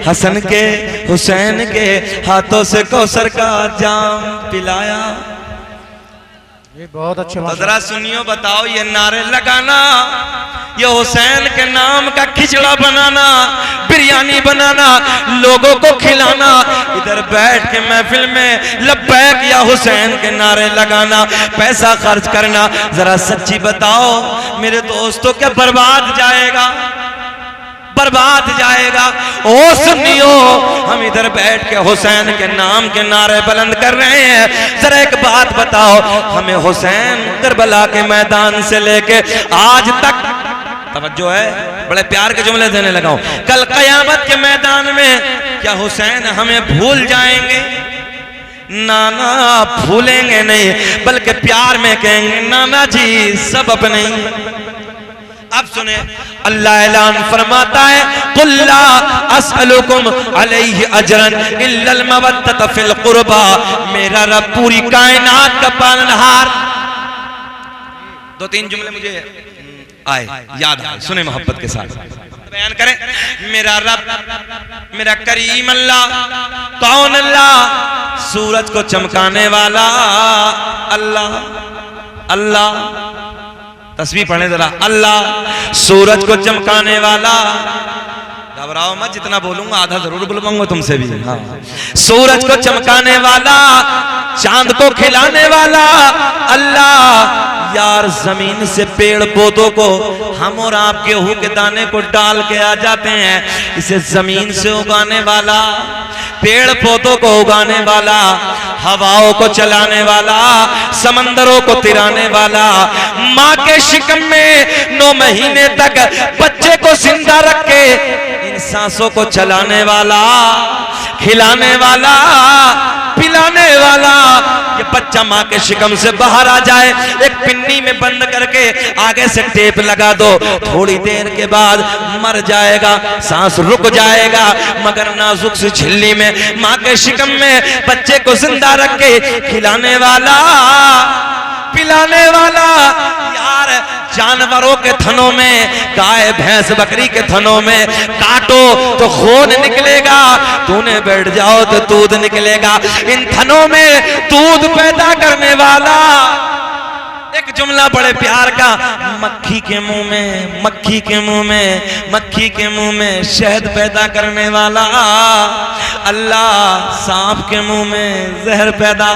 हसन के, हुसैन के हाथों से कौसर का जाम पिलाया। ये बहुत अच्छे। तो जरा सुनियो, बताओ, ये नारे लगाना, ये हुसैन के नाम का खिचड़ा बनाना, बिरयानी बनाना, लोगों को खिलाना, इधर बैठ के महफिल में लब्बैक या हुसैन के नारे लगाना, पैसा खर्च करना, जरा सच्ची बताओ मेरे दोस्तों, क्या बर्बाद जाएगा? बर्बाद जाएगा। ओ सुनियो, हम इधर बैठ के हुसैन के नाम के नारे बुलंद कर रहे हैं। जरा एक बात बताओ, हमें हुसैन करबला के मैदान से लेके आज तक, तवज्जो है, बड़े प्यार के जुमले देने लगा हूं, कल कयामत के मैदान में क्या हुसैन हमें भूल जाएंगे? नाना भूलेंगे नहीं, बल्कि प्यार में कहेंगे नाना जी सब अपने। अब सुने, अल्लाह ऐलान फरमाता है, कुल्ला अस्अलुकुम अलैहि अजरन इल्लल मवद्दत फिल कुर्बा। मेरा रब पूरी कायनात का पालनहार। दो तीन जुमले मुझे आए, याद आए, सुने मोहब्बत के साथ बयान करें। मेरा रब, मेरा करीम अल्लाह, कौन अल्लाह? सूरज को चमकाने वाला अल्लाह। अल्लाह, तस्वीर पढ़ने जरा, अल्लाह सूरज को चमकाने वाला। घबराओ मत, जितना बोलूंगा आधा जरूर बुलवाऊंगा तुमसे भी। हाँ, सूरज को चमकाने वाला, चांद को खिलाने वाला अल्लाह। यार, जमीन से पेड़ पौधों को हम और आप गेहूं के दाने को डाल के आ जाते हैं, इसे जमीन से उगाने वाला, पेड़ पौधों को उगाने वाला, हवाओं को चलाने वाला, समंदरों को तिराने वाला, माँ के शिकम में 9 महीने तक बच्चे को जिंदा रख के इन सांसों को चलाने वाला, खिलाने वाला, पिलाने वाला। ये बच्चा माँ के शिकम से बाहर आ जाए, एक पिन्नी में बंद करके आगे से टेप लगा दो, थोड़ी देर के बाद मर जाएगा, सांस रुक जाएगा, मगर नाजुक सी झिल्ली में माँ के शिकम में बच्चे को जिंदा रख के खिलाने वाला, पिलाने वाला। यार, जानवरों के थनों में, गाय भैंस बकरी के थनों में काटो तो खून निकलेगा, तूने बैठ जाओ तो दूध निकलेगा। इन थनों में दूध पैदा करने वाला एक जुमला बड़े प्यार का, मक्खी के मुंह में, मक्खी के मुंह में, मक्खी के मुंह में शहद पैदा करने वाला अल्लाह, सांप के मुंह में जहर पैदा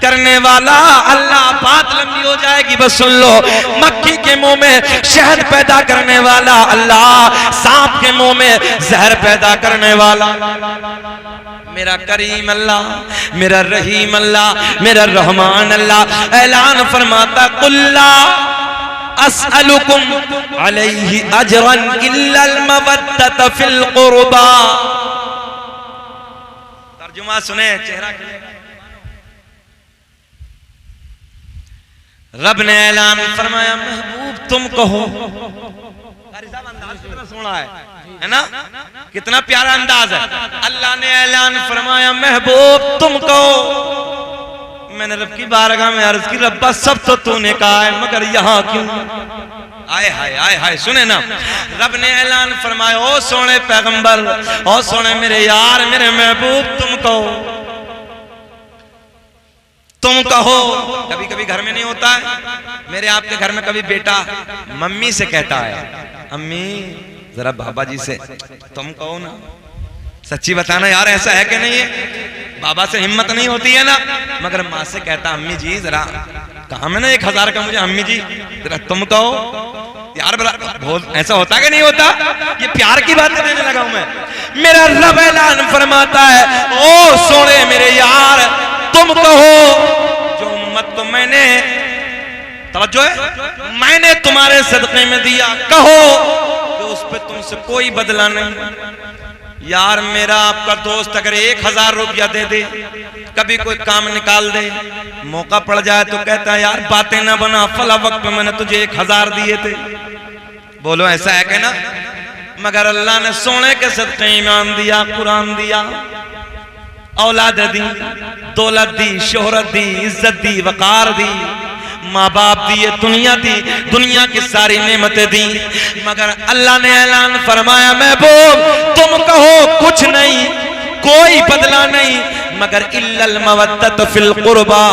करने वाला अल्लाह। बात लंबी हो जाएगी, बस सुन लो। मक्खी के मुंह में शहद पैदा करने वाला अल्लाह, सांप के मुंह में जहर पैदा करने वाला मेरा करीम अल्लाह, मेरा रहीम अल्लाह, मेरा रहमान अल्लाह ऐलान फरमाता, कुल्ला अस्अलुकुम अलैहि अजरन इल्लल मवद्दत फिल कुर्बा। तर्जुमा सुने, चेहरा खिलेगा। रब ने ऐलान फरमाया, महबूब तुम कहो। अंदाज कितना सोना है ना, कितना प्यारा अंदाज है। अल्लाह ने ऐलान फरमाया, महबूब तुम कहो। मैंने रब की बारगाह में अर्ज की, रब्बा सब तो तूने कहा है, मगर यहाँ क्यों? आए हाय, आए हाय, सुने ना। रब ने ऐलान फरमाया, ओ सोने पैगंबर, ओ सोने मेरे यार, मेरे महबूब तुम कहो, तुम कहो। कभी कभी घर में नहीं होता है, मेरे आपके घर में कभी बेटा मम्मी से कहता है, अम्मी जरा बाबा जी से तुम कहो ना। सच्ची बताना यार, ऐसा है कि नहीं है? बाबा से हिम्मत नहीं होती है ना, मगर माँ से कहता, अम्मी जी जरा कहा मैंने 1000 का, मुझे अम्मी जी जरा तुम कहो यार। बहुत ऐसा होता कि नहीं होता? ये प्यार की बात करने लगा हूं मैं। मेरा रब ऐलान फरमाता है, ओ सोने मेरे यार तुम कहो, जो उम्मत को मैंने, तवज्जो है, मैंने तुम्हारे सदक़े में दिया, कहो कि उस पे तुमसे कोई बदला नहीं। यार मेरा आपका दोस्त अगर 1000 रुपया दे दे, कभी कोई काम निकाल दे, मौका पड़ जाए तो कहता है यार बातें ना बना, फला वक्त में मैंने तुझे 1000 दिए थे। बोलो ऐसा है कि ना? मगर अल्लाह ने सोने के सदक़े ईमान दिया, कुरान दिया, औलाद दी, दौलत दी, शोहरत दी, इज्जत दी, वकार दी, माँ बाप दिए, दुनिया दी, दुनिया की सारी नेमतें दी, मगर अल्लाह ने ऐलान फरमाया, महबूब तुम कहो कुछ नहीं, कोई बदला नहीं, मगर इल्लल मवद्दत फिल कुर्बा,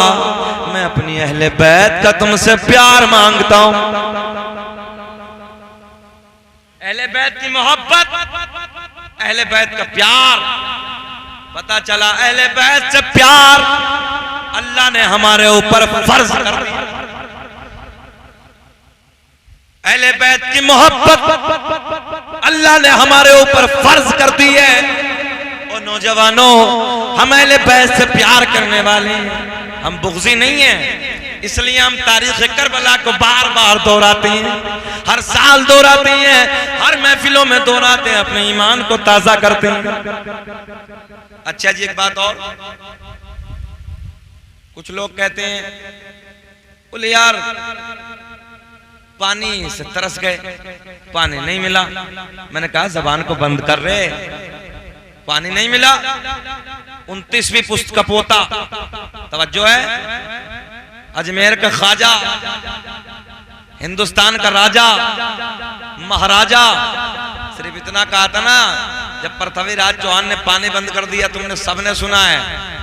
मैं अपनी अहले बैत का तुमसे प्यार मांगता हूं। अहले बैत की मोहब्बत, अहले बैत का प्यार। पता चला अहले बैत से प्यार अल्लाह ने हमारे ऊपर फर्ज कर दिया। अहले बैत की मोहब्बत अल्लाह ने हमारे ऊपर फर्ज कर दी है। और नौजवानों, हम अहले बैत से प्यार करने वाले हैं, हम बुग़्ज़ी नहीं हैं। इसलिए हम तारीख़ करबला को बार बार दोहराते हैं, हर साल दोहराते हैं, हर महफिलों में दोहराते हैं, अपने ईमान को ताज़ा करते हैं। अच्छा जी, एक बात और, कुछ लोग कहते हैं बोले यार पानी से तरस गए, पानी नहीं मिला। मैंने कहा ज़बान को बंद कर रहे, पानी नहीं मिला। 29वीं पुस्त का पोता, तवज्जो है, अजमेर का ख्वाजा, हिंदुस्तान का राजा, महाराजा, सिर्फ इतना कहा था ना, जब पृथ्वीराज चौहान ने पानी बंद कर दिया, तुमने सबने सुना है,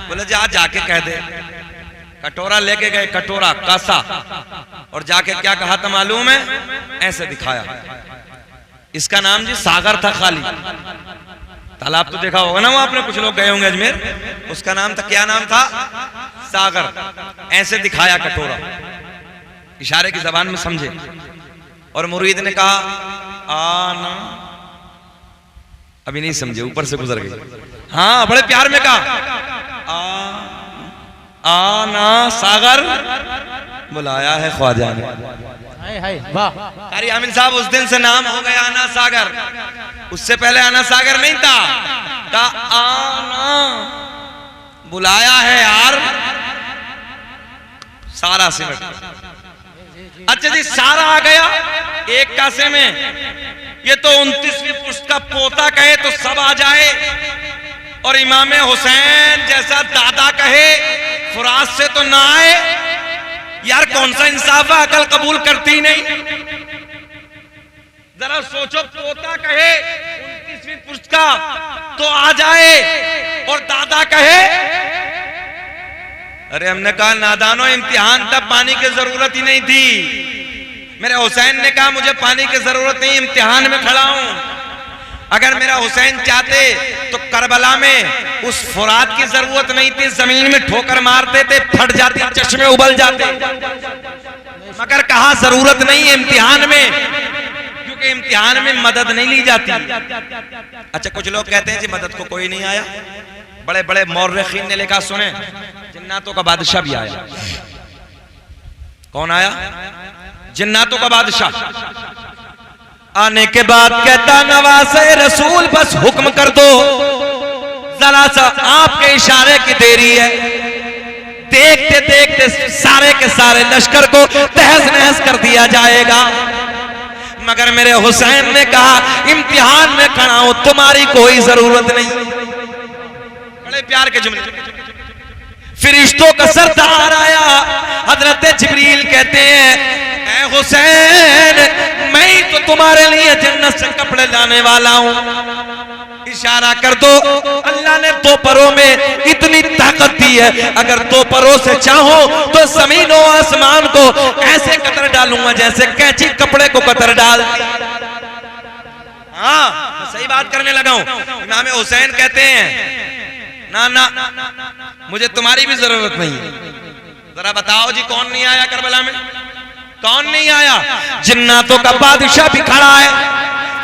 बोले जा जाके कह दे। कटोरा लेके गए, कटोरा कासा, और जाके क्या कहा था मालूम है? ऐसे दिखाया। इसका नाम जी सागर था। खाली तालाब तो देखा होगा ना, वो आपने, कुछ लोग गए होंगे अजमेर, उसका नाम था, क्या नाम था? सागर। ऐसे दिखाया कटोरा, इशारे की जबान में समझे। और मुरीद ने कहा आना, अभी नहीं समझे, ऊपर से गुजर गई। हाँ, बड़े प्यार में कहा आना सागर, बुलाया है ख्वाजा ने। कारी आमिन साहब, उस दिन से नाम हो गया आना सागर। उससे पहले आना सागर नहीं था, आना बुलाया है यार, सारा सिमट। अच्छा जी, सारा आ गया एक कासे में। ये तो 29वीं पुस्त का पोता कहे तो सब आ जाए, और इमाम हुसैन जैसा दादा कहे फुरात से तो ना आए। यार कौन सा इंसाफ है, अकल कबूल करती नहीं। जरा सोचो, पोता कहे 29वीं पुस्त का तो आ जाए, और दादा कहे अरे हमने कहा नादानो, इम्तिहान तब पानी की जरूरत ही नहीं थी। मेरे हुसैन ने कहा मुझे पानी की जरूरत नहीं, इम्तिहान में खड़ा हूं। अगर मेरा हुसैन चाहते तो करबला में उस फुरात की जरूरत नहीं थी, जमीन में ठोकर मारते थे, फट जाती, चश्मे उबल जाते, मगर कहा जरूरत नहीं है इम्तिहान में, क्योंकि इम्तिहान में मदद नहीं ली जाती। अच्छा, कुछ लोग कहते हैं जी मदद को कोई नहीं आया। बड़े बड़े मौर्रिखीन ने लिखा, सुने, जिन्नातों का बादशाह भी आया। कौन आया? जिन्नातों का बादशाह। आने के बाद कहता, नवासे रसूल बस हुक्म कर दो, जरा सा आपके इशारे की देरी है। देखते देखते सारे के सारे लश्कर को तहस नहस कर दिया जाएगा। मगर मेरे हुसैन ने कहा इम्तिहान में खड़ा हूं, तुम्हारी कोई जरूरत नहीं। बड़े प्यार के जुमले। फरिश्तों का सरदार आया, हजरत जिब्रील कहते हैं, ऐ हुसैन, मैं ही तो तुम्हारे लिए जन्नत से कपड़े लाने वाला हूं, इशारा कर दो। अल्लाह ने दो परों में इतनी ताकत दी है, अगर दो परों से चाहो तो जमीन और आसमान को ऐसे कतर डालूंगा जैसे कैंची कपड़े को कतर डाल। हाँ, सही बात करने लगा हूं। इमाम हुसैन कहते हैं, ना ना, मुझे तुम्हारी भी जरूरत नहीं है। जरा बताओ जी, कौन नहीं आया करबला में? कौन नहीं आया? जिन्नातों का बादशाह भी खड़ा है,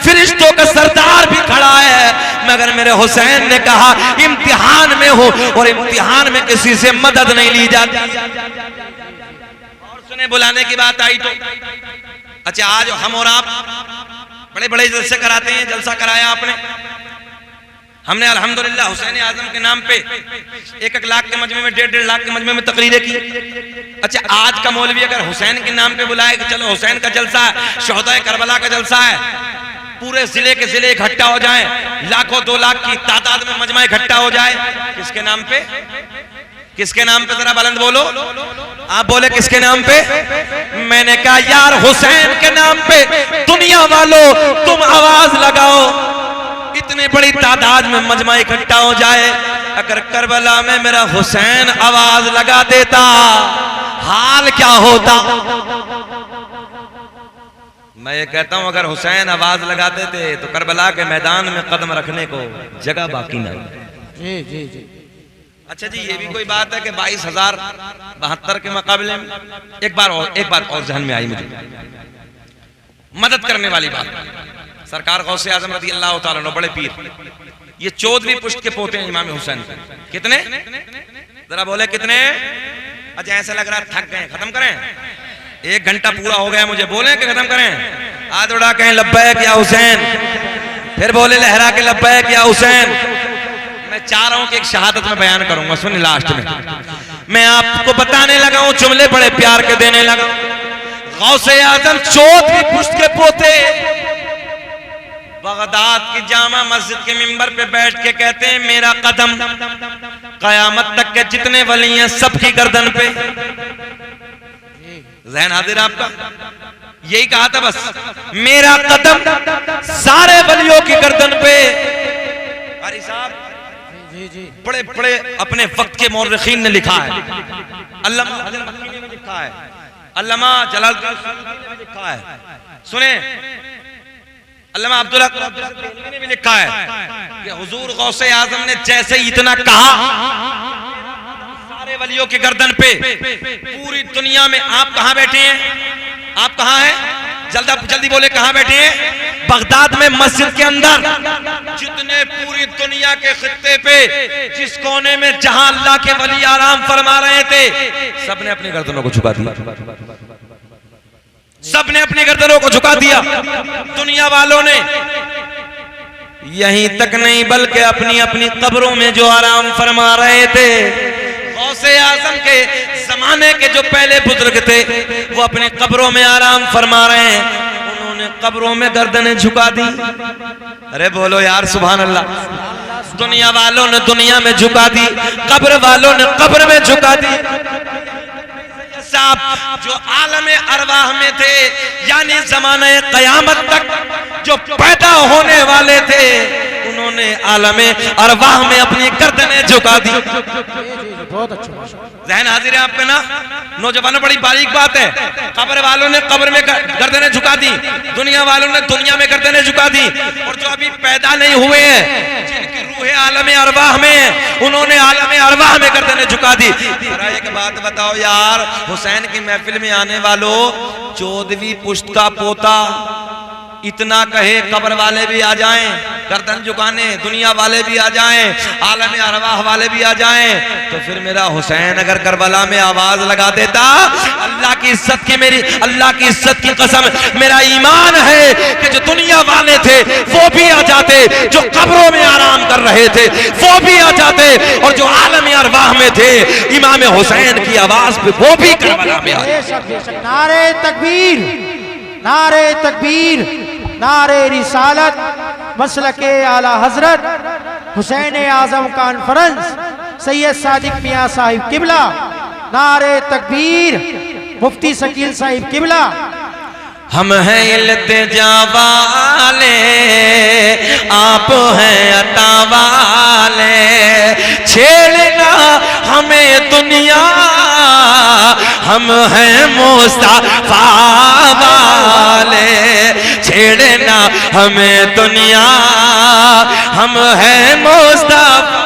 फरिश्तों का सरदार भी खड़ा है, मगर मेरे हुसैन ने कहा इम्तिहान में हो, और इम्तिहान में किसी से मदद नहीं ली जाती। और सुने, बुलाने की बात आई तो अच्छा, आज हम और आप बड़े बड़े जलसे कराते हैं। जलसा कराया आपने, हमने अल्हम्दुलिल्लाह हुसैन आजम के नाम पे 1-1 लाख के मजमे में, 1.5-1.5 लाख के मजमे में तकरीरें की। अच्छा, आज का मौलवी अगर हुसैन के नाम पे बुलाए कि चलो हुसैन का जलसा है, शोहदा करबला का जलसा है, पूरे जिले के जिले इकट्ठा हो जाए, लाखों 2 लाख की तादाद में मजमा इकट्ठा हो जाए, किसके नाम पे? किसके नाम पे? जरा बुलंद बोलो, आप बोले किसके नाम पे? मैंने कहा यार हुसैन के नाम पे दुनिया वालों तुम आवाज लगाओ, इतनी बड़ी तादाद में मजमा इकट्ठा हो जाए। अगर करबला में मेरा हुसैन आवाज लगा देता, हाल क्या होता? मैं ये कहता हूं, अगर हुसैन आवाज लगाते थे तो करबला के मैदान में कदम रखने को जगह बाकी नहीं। जी जी जी। अच्छा जी, ये भी कोई बात है कि 22,072 के मुकाबले में एक बात और जहन में आई मुझे, मदद करने वाली बात। सरकार गौसे आजम रज़ी अल्लाह तआला अन्हु, बड़े पीर, ये 14वीं पुश्त के पोते हैं इमाम हुसैन। कितने? जरा बोले कितने? अच्छा, ऐसा लग रहा है थक गए, खत्म करें? 1 घंटा पूरा हो गया, मुझे बोले कि खत्म करें? हाथ उड़ा कहें लब्बैक या हुसैन, फिर बोले लहरा के लब्बैक या हुसैन। मैं चाह रहा हूं कि एक शहादत में बयान करूंगा, सुन लास्ट में मैं आपको बताने लगा हूं, जुमले बड़े प्यार के देने लगा। गौसे आजम 14वीं पुश्त के पोते बगदाद की जामा मस्जिद के मिंबर पे बैठ के कहते हैं, मेरा कदम कयामत तक के जितने वली हैं सबकी गर्दन पे। ज़हन हाजिर आपका? यही कहा था बस, मेरा कदम सारे वलियों की गर्दन पे। कारी साहब बड़े बड़े अपने वक्त के मौर्रिखीन ने लिखा है, अल्लामा मक्की ने लिखा है, अल्लामा जलालुद्दीन ने लिखा है, सुने अल्लामा अब्दुल्ला ने भी लिखा है कि हुजूर गौसे आजम ने जैसे इतना कहा, सारे वलियों के गर्दन पे पूरी दुनिया में। आप कहां बैठे हैं? आप कहां हैं? जल्दी बोले, कहां बैठे हैं? बगदाद में मस्जिद के अंदर। जितने पूरी दुनिया के खित्ते पे जिस कोने में जहां अल्लाह के वली आराम फरमा रहे थे, सबने अपनी गर्दनों को झुका दिया, सबने अपनी गर्दनों को झुका दिया। दुनिया वालों ने यहीं तक नहीं बल्कि अपनी अपनी कब्रों में जो आराम फरमा रहे थे, गौसे आजम के जमाने के जो पहले बुजुर्ग थे वो अपने कब्रों में आराम फरमा रहे हैं, उन्होंने कब्रों में गर्दनें झुका दी। अरे बोलो यार सुभान अल्लाह। दुनिया वालों ने दुनिया में झुका दी, कब्र वालों ने कब्र में झुका दी। साहब जो आलम अरवाह में थे, यानी ज़माने क़यामत तक जो पैदा होने वाले थे, उन्होंने आलम अरवाह में अपनी गर्दनें झुका दी। बहुत अच्छा माशाअल्लाह। जहन हाजिर है आपका ना नौजवानों, बड़ी बारीक बात है। कब्र वालों ने कब्र में गर्दनें झुका दी, दुनिया वालों ने दुनिया में गर्दनें झुका दी, और जो अभी पैदा नहीं हुए हैं, जिनकी रूह आलम अरवाह में, उन्होंने आलम अरवाह में गर्दनें झुका दी। जरा एक बात बताओ यार, हुसैन की महफिल में आने वालों, 14वीं पुश्त का पोता इतना कहे कब्र वाले भी आ जाएं गर्दन झुकाने, दुनिया वाले भी आ जाएं, आलम अरवाह वाले भी आ जाएं, तो फिर मेरा हुसैन अगर करबला में आवाज लगा देता, अल्लाह की इज्जत की, मेरी अल्लाह की इज्जत की कसम, मेरा ईमान है कि जो दुनिया वाले थे वो भी आ जाते, जो कब्रों में आराम कर रहे थे वो भी आ जाते, और जो आलम अरवाह में थे इमाम हुसैन की आवाज पे वो भी करबला में आए। नारे तकबीर, नारे तकबीर, नारे रिसालत, मसलके आला हजरत हुसैन आजम कॉन्फ्रेंस सैयद सादिक मियां साहिब किबला, नारे तकबीर, मुफ्ती शकील साहिब किबला। हम हैं इल्तिजा वाले, आप हैं अता वाले, छेड़ना हमें दुनिया, हम हैं मुस्तफा वाले, छेड़ना हमें दुनिया, हम हैं मुस्तफा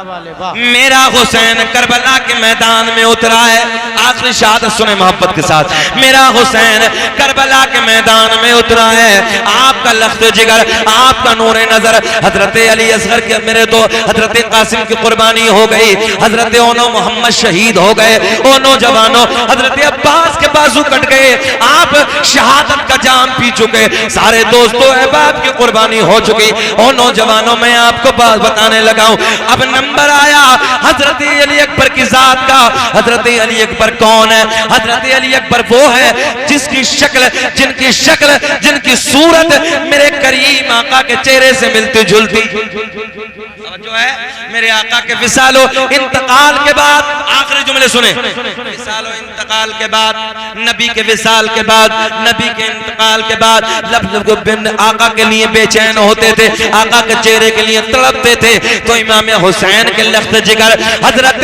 वाले। मेरा हुसैन करबला के मैदान में उतरा है, आखिरी शहादत सुने मोहब्बत के साथ, मेरा हुसैन करबला के मैदान में उतरा है, आपका लख्त जिगर, आपका नूर नजर, हजरत अली असगर के मेरे दो हजरत कासिम की कुर्बानी हो गई, हजरत ओनो मोहम्मद शहीद हो गए, ओ नौजवानों हजरत अब्बास के बाजू कट गए, आप शहादत का जाम पी चुके, सारे दोस्तों अहबाब की कुर्बानी हो चुकी। ओ नौजवानों मैं आपको बात बताने लगा हूं, अब नंबर आया हजरत अली अकबर की जात का। हजरत अली अकबर कौन है? हजरत अली अकबर वो है जिसकी शक्ल, जिनकी शक्ल, जिनकी सूरत मेरे करीम आका के चेहरे से मिलती जुलती जो है। मेरे आका के विसालो इंतकाल के बाद, आखिरी जुमले सुने, विसालो इंतकाल के बाद, नबी के विसाल के बाद, नबी के इंतकाल के बाद लब आका के लिए बेचैन होते थे, आका के चेहरे के लिए तड़पते थे, तो इमाम हुसैन के लख्त जिगर हजरत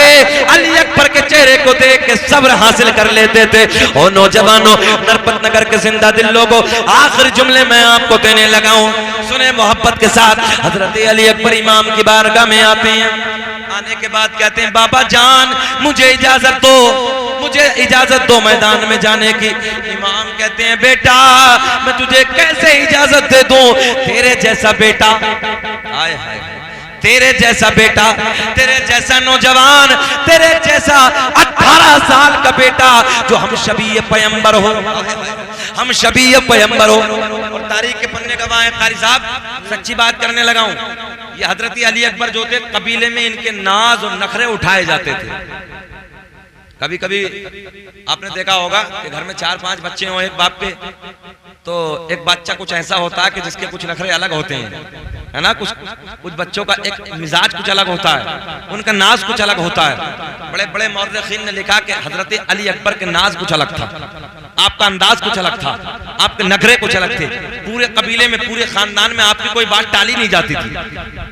अली अकबर के चेहरे को देख के सब्र हासिल कर लेते थे। और नौजवानों नरपत नगर के जिंदा दिल लोगों, आखिरी जुमले मैं आपको देने लगा हूं, सुने मोहब्बत के साथ। हजरत अली अकबर इमाम की बारगाह में आते हैं, आने के बाद कहते हैं बाबा जान मुझे इजाजत दो, मुझे इजाजत दो मैदान में जाने की। इमाम कहते हैं बेटा मैं तुझे कैसे इजाजत दे दूं, तेरे जैसा बेटा, आए हाय, तेरे जैसा बेटा, तेरे जैसा नौजवान, तेरे जैसा 18 साल का बेटा जो हम शबीह पैगंबर हो, हम शबीह पैगंबर हो। और तारीख के पन्ने गवाह हैं कारी साहब, सच्ची बात करने लगा हूं, ये हजरत अली अकबर जो थे कबीले में इनके नाज और नखरे उठाए जाते थे। कभी कभी आपने देखा होगा कि घर में 4-5 बच्चे हो एक बाप के, तो एक बच्चा कुछ ऐसा होता है कि जिसके कुछ नखरे अलग होते हैं, है ना, कुछ बच्चों का एक मिजाज कुछ अलग होता है, उनका नाज कुछ अलग होता है। बड़े बड़े मौर्रिखीन ने लिखा कि हजरत अली अकबर के नाज कुछ अलग था, आपका अंदाज कुछ अलग था, आपके नखरे कुछ अलग थे, पूरे कबीले में, पूरे खानदान में आपकी कोई बात टाली नहीं जाती थी,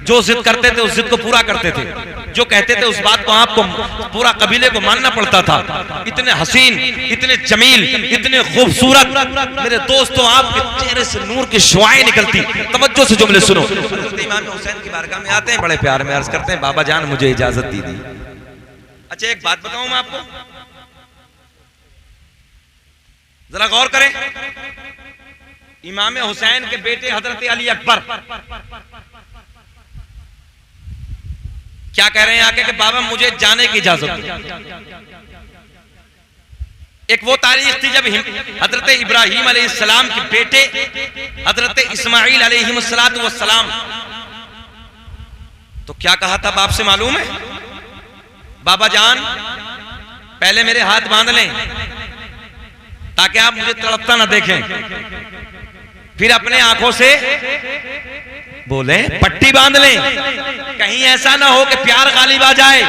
जो जिद करते थे उस जिद को पूरा करते थे, जो कहते थे उस बात को आपको पूरा कबीले को मानना पड़ता था। इतने हसीन, इतने जमील, इतने खूबसूरत, मेरे दोस्तों आपके चेहरे से नूर की शुआएं निकलती। तवज्जो से जुमले सुनो। हज़रत इमाम हुसैन की बारगाह में आते हैं, बड़े प्यार में अर्ज करते हैं बाबा जान मुझे इजाजत दीजिए। अच्छा एक बात बताऊं मैं आपको, जरा गौर करें, इमाम हुसैन के बेटे हजरत अली अकबर क्या कह रहे हैं आके कि बाबा मुझे जाने की इजाजत दो। एक वो तारीख थी जब हजरत इब्राहिम अलैहिस्सलाम के बेटे हजरत इस्माइल अलैहिस्सलाम, तो क्या कहा था बाप से मालूम है? बाबा जान पहले मेरे हाथ बांध लें ताकि आप मुझे तड़पता ना देखें, फिर अपने आंखों से बोले पट्टी बांध लें, कहीं ऐसा ना हो कि प्यार गालिब आ जाए।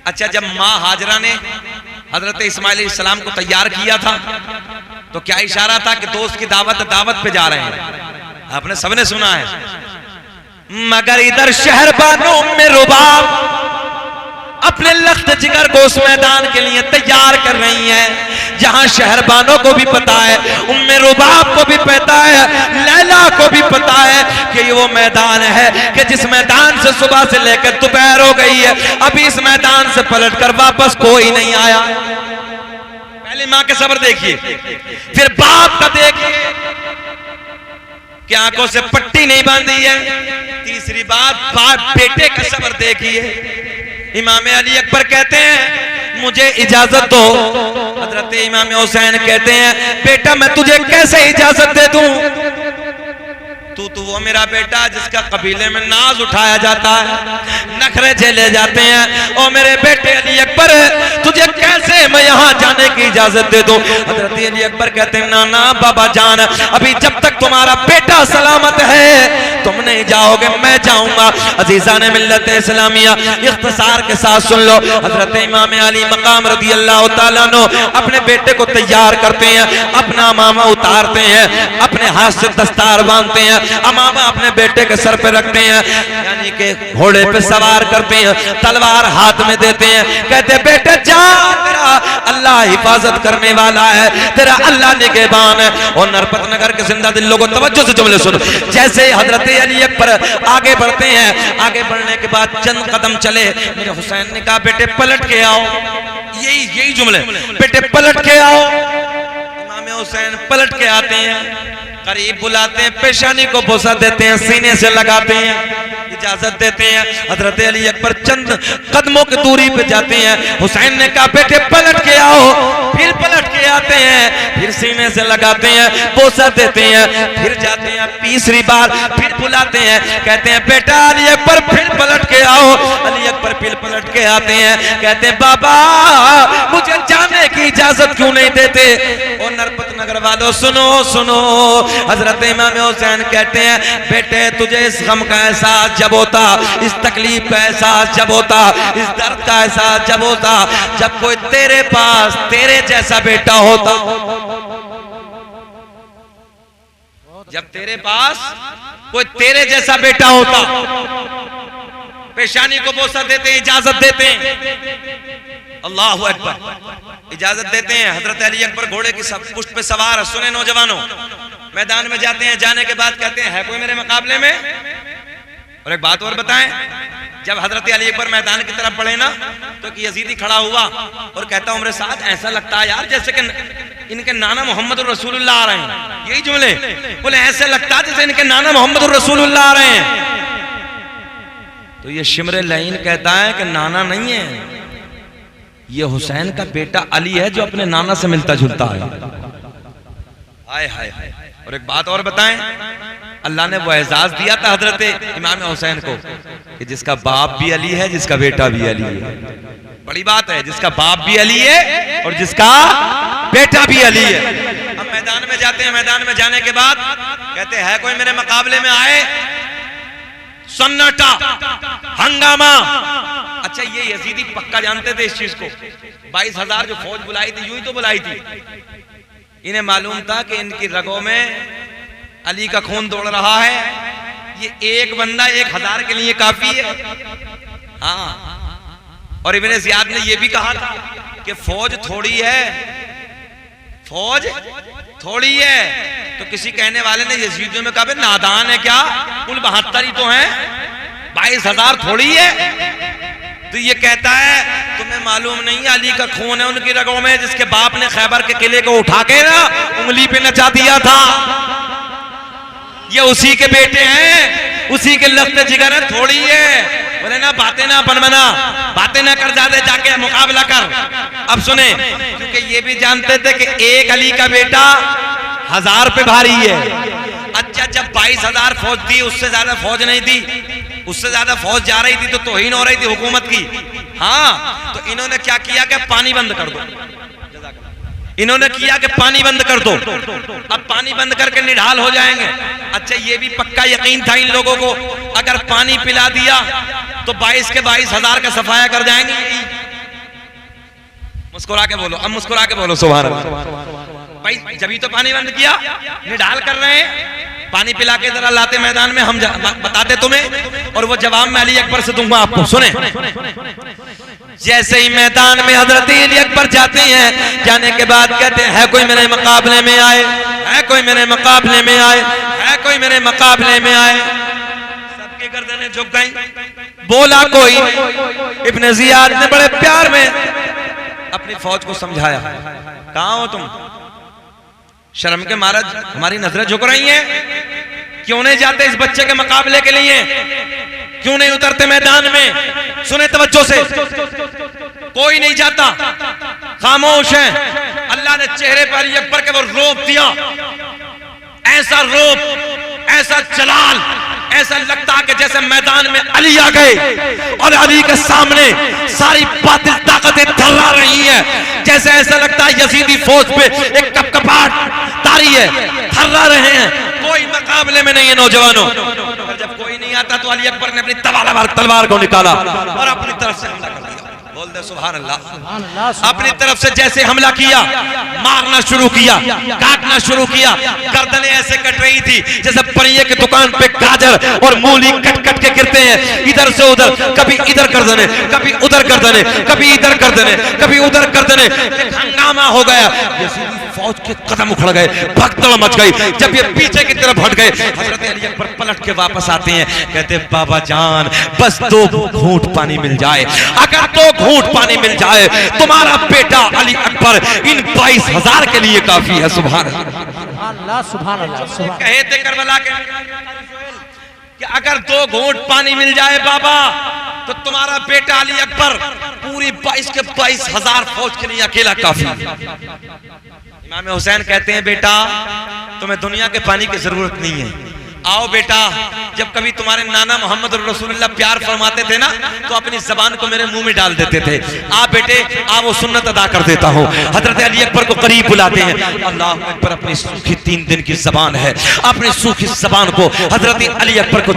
अच्छा जब मां हाजरा ने हजरत इस्माइल अलैहिस्सलाम को तैयार किया था तो क्या इशारा था कि दोस्त की दावत पे जा रहे हैं, आपने सबने सुना है। मगर इधर शहरबानों में रुबाब अपने लख्त जिगर को उस मैदान के लिए तैयार कर रही हैं जहां शहरबानों को भी पता है, उम्मे रुबाब को भी पता है, लैला को भी पता है कि ये वो मैदान है कि जिस मैदान से सुबह से लेकर दोपहर हो गई है, अभी इस मैदान से पलटकर वापस कोई नहीं आया। पहले मां के सब्र देखिए, फिर बाप का देखिए कि आंखों से पट्टी नहीं बांधी है, तीसरी बात बाप बेटे का सब्र देखिए। इमाम अली अकबर कहते हैं मुझे इजाजत दो, हजरत इमाम हुसैन कहते हैं बेटा मैं तुझे कैसे इजाजत दे दूं, तू तो वो मेरा बेटा जिसका कबीले में नाज उठाया जाता है, नखरे झेले जाते हैं, और मेरे बेटे अली अकबर तुझे कैसे मैं यहाँ जाने की इजाजत दे दूं। हजरत अली अकबर कहते हैं ना ना बाबा जान, अभी जब तक तुम्हारा बेटा सलामत है तुम नहीं जाओगे, मैं जाऊंगा। अजीजा ने मिल्लत इस्लामिया इख्तिसार के साथ सुन लो, हजरत इमाम अली मकाम रदी अल्लाह तआला अन्हु अपने बेटे को तैयार करते हैं, अपना मामा उतारते हैं, अपने हाथ से दस्तार बांधते हैं, अमामा अपने बेटे के सर पे रखते हैं, यानी कि घोड़े पे सवार करते हैं, तलवार हाथ में देते हैं, कहते बेटे जा, तेरा अल्लाह हिफाजत करने वाला है, तेरा अल्लाह निगहबान है। और नरपत नगर के जिंदा दिल लोगों तवज्जो से जुमले सुनो। जैसे हजरत अली अकबर आगे बढ़ते हैं, आगे बढ़ने के बाद चंद कदम चले, मेरे हुसैन ने कहा बेटे पलट के आओ, यही जुमले, बेटे पलट के आओ। इमाम हुसैन पलट के आते हैं, करीब बुलाते हैं, पेशानी को बोसा देते हैं, सीने से लगाते हैं, इजाजत देते हैं। हजरत अली अकबर चंद कदमों की दूरी पे जाते हैं, हुसैन ने कहा बेटे पलट के आओ, फिर पलट के आते हैं, फिर सीने से लगाते हैं, बोसा देते हैं, फिर जाते हैं, तीसरी बार फिर बुलाते हैं, कहते हैं बेटा अली अकबर फिर पलट के आओ। अली अकबर फिर पलट के आते हैं, कहते हैं बाबा मुझे जाने की इजाजत क्यों नहीं देते। और नरपत नगर वालों सुनो सुनो, हजरत इमाम हुसैन कहते हैं बेटे तुझे इस गम का एहसास जब होता, इस तकलीफ का एहसास जब होता, इस दर्द का एहसास जब होता, जब कोई तेरे पास तेरे जैसा बेटा होता, जब तेरे पास कोई तेरे जैसा बेटा होता। पेशानी को बोसा देते हैं, इजाजत देते हैं, अल्लाहु अकबर, इजाजत देते हैं। हजरत अली अकबर घोड़े की पुष्ट पे सवार, सुने नौजवानों, मैदान में जाते हैं, जाने के बाद कहते हैं है कोई मेरे मुकाबले में। और एक बात और बताएं, जब हजरत अली अकबर मैदान की तरफ बढ़े ना तो कि यजीदी खड़ा हुआ और कहता उम्र साथ ऐसा लगता है यार जैसे कि इनके नाना मोहम्मद रसूलुल्लाह आ रहे हैं, यही जुमले बोले, ऐसे लगता है जैसे इनके नाना मोहम्मद रसूलुल्लाह आ रहे हैं। तो ये शिमरे लईन कहता है कि नाना नहीं है, ये हुसैन का बेटा अली है जो अपने नाना से मिलता जुलता है। हाय हाय। और एक बात और बताएं, अल्लाह ने वो एजाज दिया था हजरत इमाम हुसैन को कि जिसका बाप भी अली है, जिसका बेटा भी अली है। बड़ी बात है, जिसका बाप भी अली है और जिसका बेटा भी अली है। हम मैदान में जाते हैं, मैदान में जाने के बाद कहते हैं कोई मेरे मुकाबले में आए, सन्नाटा, हंगामा। अच्छा ये यजीदी पक्का जानते थे इस चीज को, 22,000 जो फौज बुलाई थी, यूं ही तो बुलाई थी, इन्हें मालूम था कि इनकी रगों में अली का खून दौड़ रहा है, ये एक बंदा 1,000 के लिए काफी है। हाँ, और इब्ने ज़ियाद ने यह भी कहा था कि फौज थोड़ी है, फौज थोड़ी है। तो किसी कहने वाले ने यजीदियों में कहा नादान है क्या, कुल 72 ही तो हैं, 22,000 थोड़ी है। तो ये कहता है तुम्हें मालूम नहीं अली का खून है उनकी रगों में, जिसके बाप ने खैबर के किले को उठा के ना उंगली पे नचा दिया था, ये उसी के बेटे हैं, उसी के लफ्ते जिगर है, थोड़ी है। बोले ना बातें ना बनबना, बातें ना कर, जाते जाके मुकाबला कर। अब सुने, क्योंकि ये भी जानते थे कि एक अली का बेटा 1000 पे भारी है। अच्छा जब 22,000 फौज थी, उससे ज्यादा फौज नहीं थी, उससे ज्यादा फौज जा रही थी तो तौहीन हो रही थी हुकूमत की। हाँ, तो इन्होंने क्या किया कि पानी बंद कर दो, इन्होंने किया कि पानी बंद कर दो, अब पानी बंद करके निढाल हो जाएंगे। अच्छा ये भी पक्का यकीन था इन लोगों को, अगर पानी पिला दिया तो 22 के 22,000 का सफाया कर जाएंगे। मुस्कुरा के बोलो, अब मुस्कुरा के बोलो सुभान अल्लाह। भाई जब ही तो पानी बंद किया, निढाल कर रहे हैं, पानी पिला के जरा लाते मैदान में, हम बताते तुम्हें, और वो जवाब मैं अली अकबर से दूंगा आपको। सुने, जैसे ही मैदान में हजरत अली अकबर जाते हैं, जाने के बाद कहते हैं, है कोई मेरे मुकाबले में आए, है कोई मेरे मुकाबले में आए, है कोई मेरे मुकाबले में आए। सबकी गर्दनें झुक गई, बोला कोई। इब्न जियाद ने बड़े प्यार में अपनी फौज को समझाया, कहां हो तुम? शर्म के मारे हमारी नजरें झुक रही हैं, क्यों नहीं जाते इस बच्चे के मुकाबले के लिए, क्यों नहीं उतरते मैदान में? सुने तवज्जो से, कोई नहीं जाता, खामोश है। अल्लाह ने चेहरे पर अली अकबर के वो रोब दिया, ऐसा रोब, ऐसा जलाल, ऐसा लगता कि जैसे मैदान में अली आ गए और अली के सामने सारी बातिल ताकतें थर्रा रही हैं। जैसे ऐसा लगता है यजीदी फौज पे एक कपकपाट तारी है, थर्रा रहे हैं, कोई मुकाबले में नहीं है नौजवानों। और जब कोई नहीं आता तो अली अकबर ने अपनी तलवार को निकाला और अपनी तरफ से हमला कर दिया। बोल दे सुभान अल्लाह। अपनी तरफ से जैसे हमला किया, मारना शुरू किया, काटना शुरू किया। गर्दनें ऐसे कट रही थी जैसे परिये की दुकान पे गाजर और मूली कट कट के गिरते हैं, इधर से उधर, कभी इधर गर्दने, कभी उधर गर्दने, कभी इधर गर्दने, कभी उधर गर्दने। एक हंगामा हो गया, फौज के कदम उखड़ गए, भगदड़ मच गई। जब ये पीछे की तरफ हट गए, हजरत अली अकबर पलट के वापस आते हैं, कहते बाबा जान बस 2 घूंट पानी मिल जाए, अगर 2 घूंट पानी मिल जाए तुम्हारा बेटा अली अकबर इन 22,000 के लिए काफी है। सुभान अल्लाह, सुभान अल्लाह। कहे थे करबला के कि अगर 2 घूंट पानी मिल जाए बाबा तो तुम्हारा बेटा अली अकबर पूरी 22 के 22,000 फौज के लिए अकेला काफी। इमाम हुसैन कहते हैं बेटा तुम्हें दुनिया के पानी की जरूरत नहीं है, आओ बेटा। जब कभी तुम्हारे नाना मोहम्मद रसूलुल्लाह प्यार फरमाते थे ना तो अपनी जबान को मेरे मुंह में डाल देते थे, आ बेटे आ वो सुन्नत अदा कर देता हूँ। हजरत अली अकबर को करीब बुलाते हैं, अल्लाह अकबर अपनी सूखी 3 दिन की जबान है, अपनी सूखी जबान को हजरत अली अकबर को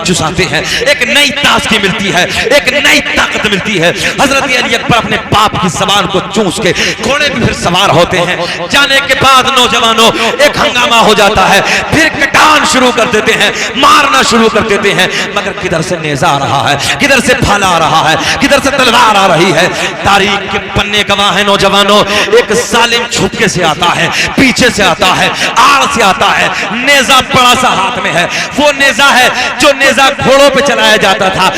चुसाते हैं, एक नई ताजगी मिलती है, एक नई ताकत मिलती है। हजरत अली अकबर अपने बाप की जबान को चूस के घोड़े पे फिर सवार होते हैं। जाने के बाद नौजवानों एक हंगामा हो जाता है, फिर कटान शुरू कर देते हैं, मारना शुरू कर देते हैं, मगर किधर से नेजा आ रहा है, किधर से भाला आ रहा है, किधर से तलवार आ रही है। तारीख के पन्ने गवाह है नौजवानों, एक जालिम छुपके से आता है, पीछे से आता है, आड़ से आता है, नेजा बड़ा सा हाथ में है। वो नेजा है जो नेजा घोड़ों पे चलाया जाता था,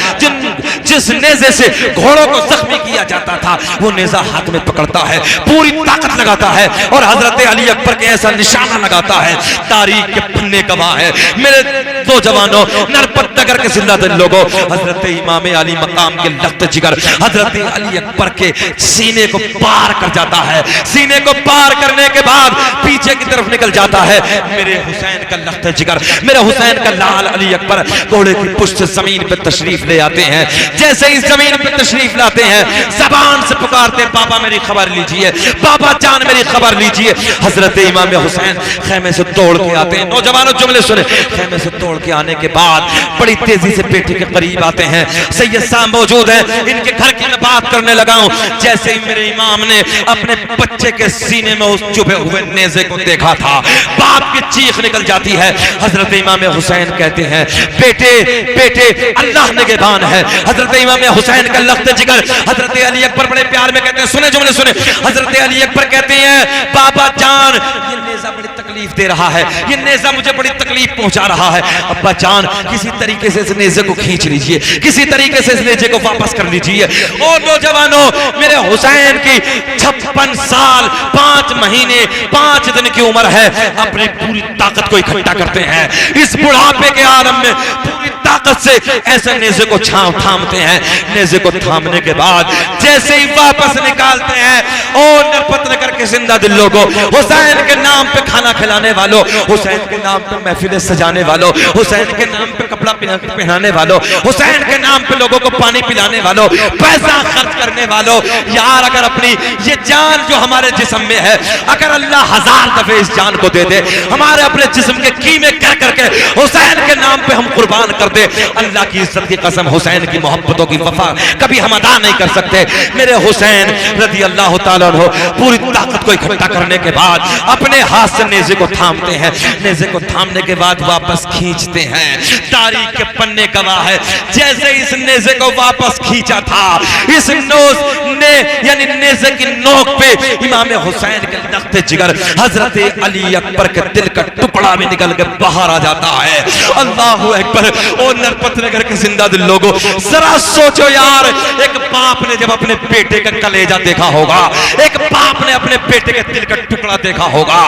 जिस नेजे से घोड़ों को जख्मी किया जाता था, वो नेजा हाथ में पकड़ता है, पूरी ताकत लगाता है और हजरत अली अकबर के ऐसा निशाना लगाता है। तारीख के पन्ने गवाह है मेरे नौजवानों, नरपत नगर के जिंदा दिल लोगों, हजरत इमाम अली मकाम के लख्त जिगर हजरत अली अकबर के सीने को पार कर जाता है। सीने को पार करने के बाद पीछे की तरफ निकल जाता है मेरे हुसैन का लख्त जिगर, मेरे हुसैन का लाल अली अकबर घोड़े की पुष्ट से जमीन पे तशरीफ ले आते हैं। जैसे ही जमीन पे तशरीफ लाते हैं, जबान से पुकारते बाबा मेरी खबर लीजिए, बाबा जान मेरी खबर लीजिए। हजरत इमाम हुसैन खेमे से दौड़ के आते हैं। नौजवानों जुमले सुने, खेमे से तोड़ के आने के बाद बड़ी तेजी से बेटे के करीब आते हैं। सैयद साहब मौजूद हैं, इनके घर की मैं बात करने लगा हूं। जैसे ही मेरे इमाम ने अपने बच्चे के सीने में उस चुभे हुए नेज़े को देखा था, बाप की चीख निकल जाती है। हजरत इमाम हुसैन कहते हैं बेटे बेटे अल्लाह निगहबान है। हजरत इमाम हुसैन का लख्त जिगर हजरत अली अकबर बड़े प्यार में कहते हैं, सुने जुमले सुने, हजरत अली अकबर कहते हैं बाबा जान ये नेज़ा बड़ी तकलीफ दे रहा है, ये नेज़ा मुझे बड़ी तकलीफ पहुंचा रहा है। अब्बा जान किसी तरीके से इस नेज़े को खींच लीजिए, किसी तरीके से इस नेज़े को वापस कर लीजिए। और नौजवानों मेरे हुसैन की 56 साल 5 महीने 5 दिन की उम्र है, अपनी पूरी ताकत को इकट्ठा करते हैं। इस बुढ़ापे के आलम में पूरी ताकत से ऐसे नेज़े को थामते हैं। नेज़े को थामने के बाद जैसे ही वापस निकालते हैं, और नरपत नगर के जिंदा दिल लोगों, हुसैन के नाम पे खाना खिलाने वालों, हुसैन के नाम पे महफिलें सजाने वालों, हुसैन के नाम पे कपड़ा पहनाने वालों, हुसैन के नाम पे लोगों को पानी पिलाने वालों, पैसा खर्च करने वालों, यार अगर अपनी ये जान जो हमारे जिस्म में है, अगर अल्लाह 1000 दफे इस जान को दे दे, हमारे अपने जिस्म के कीमे कर करके हुसैन के नाम पे हम कुर्बान कर दे, होते, अल्लाह की इज्जत की कसम हुसैन की मोहब्बतों की वफा कभी हम अदा नहीं कर सकते। मेरे हुसैन रज़ी अल्लाह ताला अन्हु पूरी ताकत को इकट्ठा करने के बाद अपने हाथ से नेज़े को थामते हैं, नेज़े को थामने के बाद वापस खींचते हैं। तारीख के पन्ने गवाह है, जैसे इस नेज़े को वापस खींचा था, इस नोज ने यानी नेज़े की नोक पे इमाम हुसैन के लख्ते जिगर हजरत अली अकबर के दिल का टुकड़ा भी निकल के बाहर आ जाता है। अल्लाह अकबर। ओ नरपत नगर के जिंदा दिल लोगों, जरा सोचो यार, एक बाप ने जब अपने बेटे का कलेजा देखा होगा, एक बाप ने अपने बेटे के दिल का टुकड़ा देखा होगा,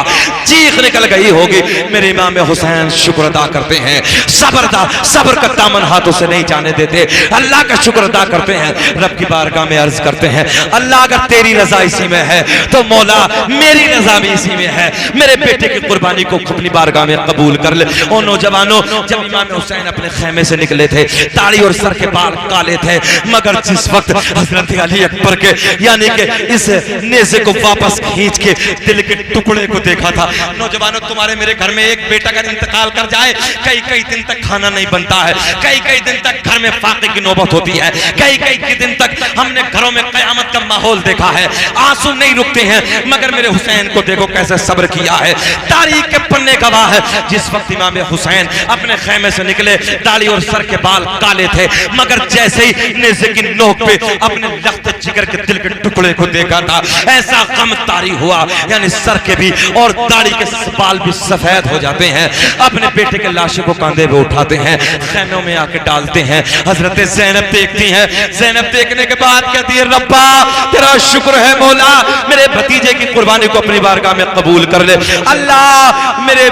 चीख निकल गई होगी। मेरे इमाम हुसैन शुक्र अदा करते हैं, सब्र का दामन हाथों से नहीं जाने देते, अल्लाह का शुक्र अदा करते हैं, रब की बारगाह में अर्ज करते हैं, अल्लाह अगर तेरी रजा इसी में है तो मौला मेरी रजा भी इसी में है, मेरे बेटे की कुर्बानी को अपनी बारगाह में कबूल कर ले। ओ नौजवानों, जब इमाम हुसैन अपने खेमे से निकले थे, दाढ़ी और सर के बाल काले थे, मगर जिस वक्त हजरत अली अकबर के यानी कि इस नेज़े को वापस खींच के दिल के टुकड़े को देखा था। नौजवानों, तुम्हारे मेरे घर में एक बेटा अगर इंतकाल कर जाए, कई कई दिन तक खाना नहीं बनता है, कई कई दिन तक घर में फाके की नौबत होती है, कई कई दिन तक हमने घरों में कयामत का माहौल देखा है, आंसू नहीं रुकते हैं, मगर मेरे हुसैन को देखो कैसे सब्र किया है। तारीख के पन्ने गवाह है, जिस वक्त इमाम हुसैन अपने खेमे से निकले, दाढ़ी और सर के बाल काले थे, मगर जैसे ही नेज़े की नोक पे अपने लख्त जिगर के दिल के टुकड़े को देखा था, ऐसा गम तारी हुआ, यानी सर के भी और दाढ़ी के बाल भी सफेद हो जाते हैं। अपने बेटे के लाश को कांधे पे उठाते हैं, खेमों में आके डालते हैं। हजरत ज़ैनब देखती हैं, ज़ैनब देखने के बाद कहती है, रब्बा तेरा शुक्र है मौला, मेरे भतीजे की कुर्बानी को अपनी बारगाह में कबूल कर ले। अल्लाह मेरे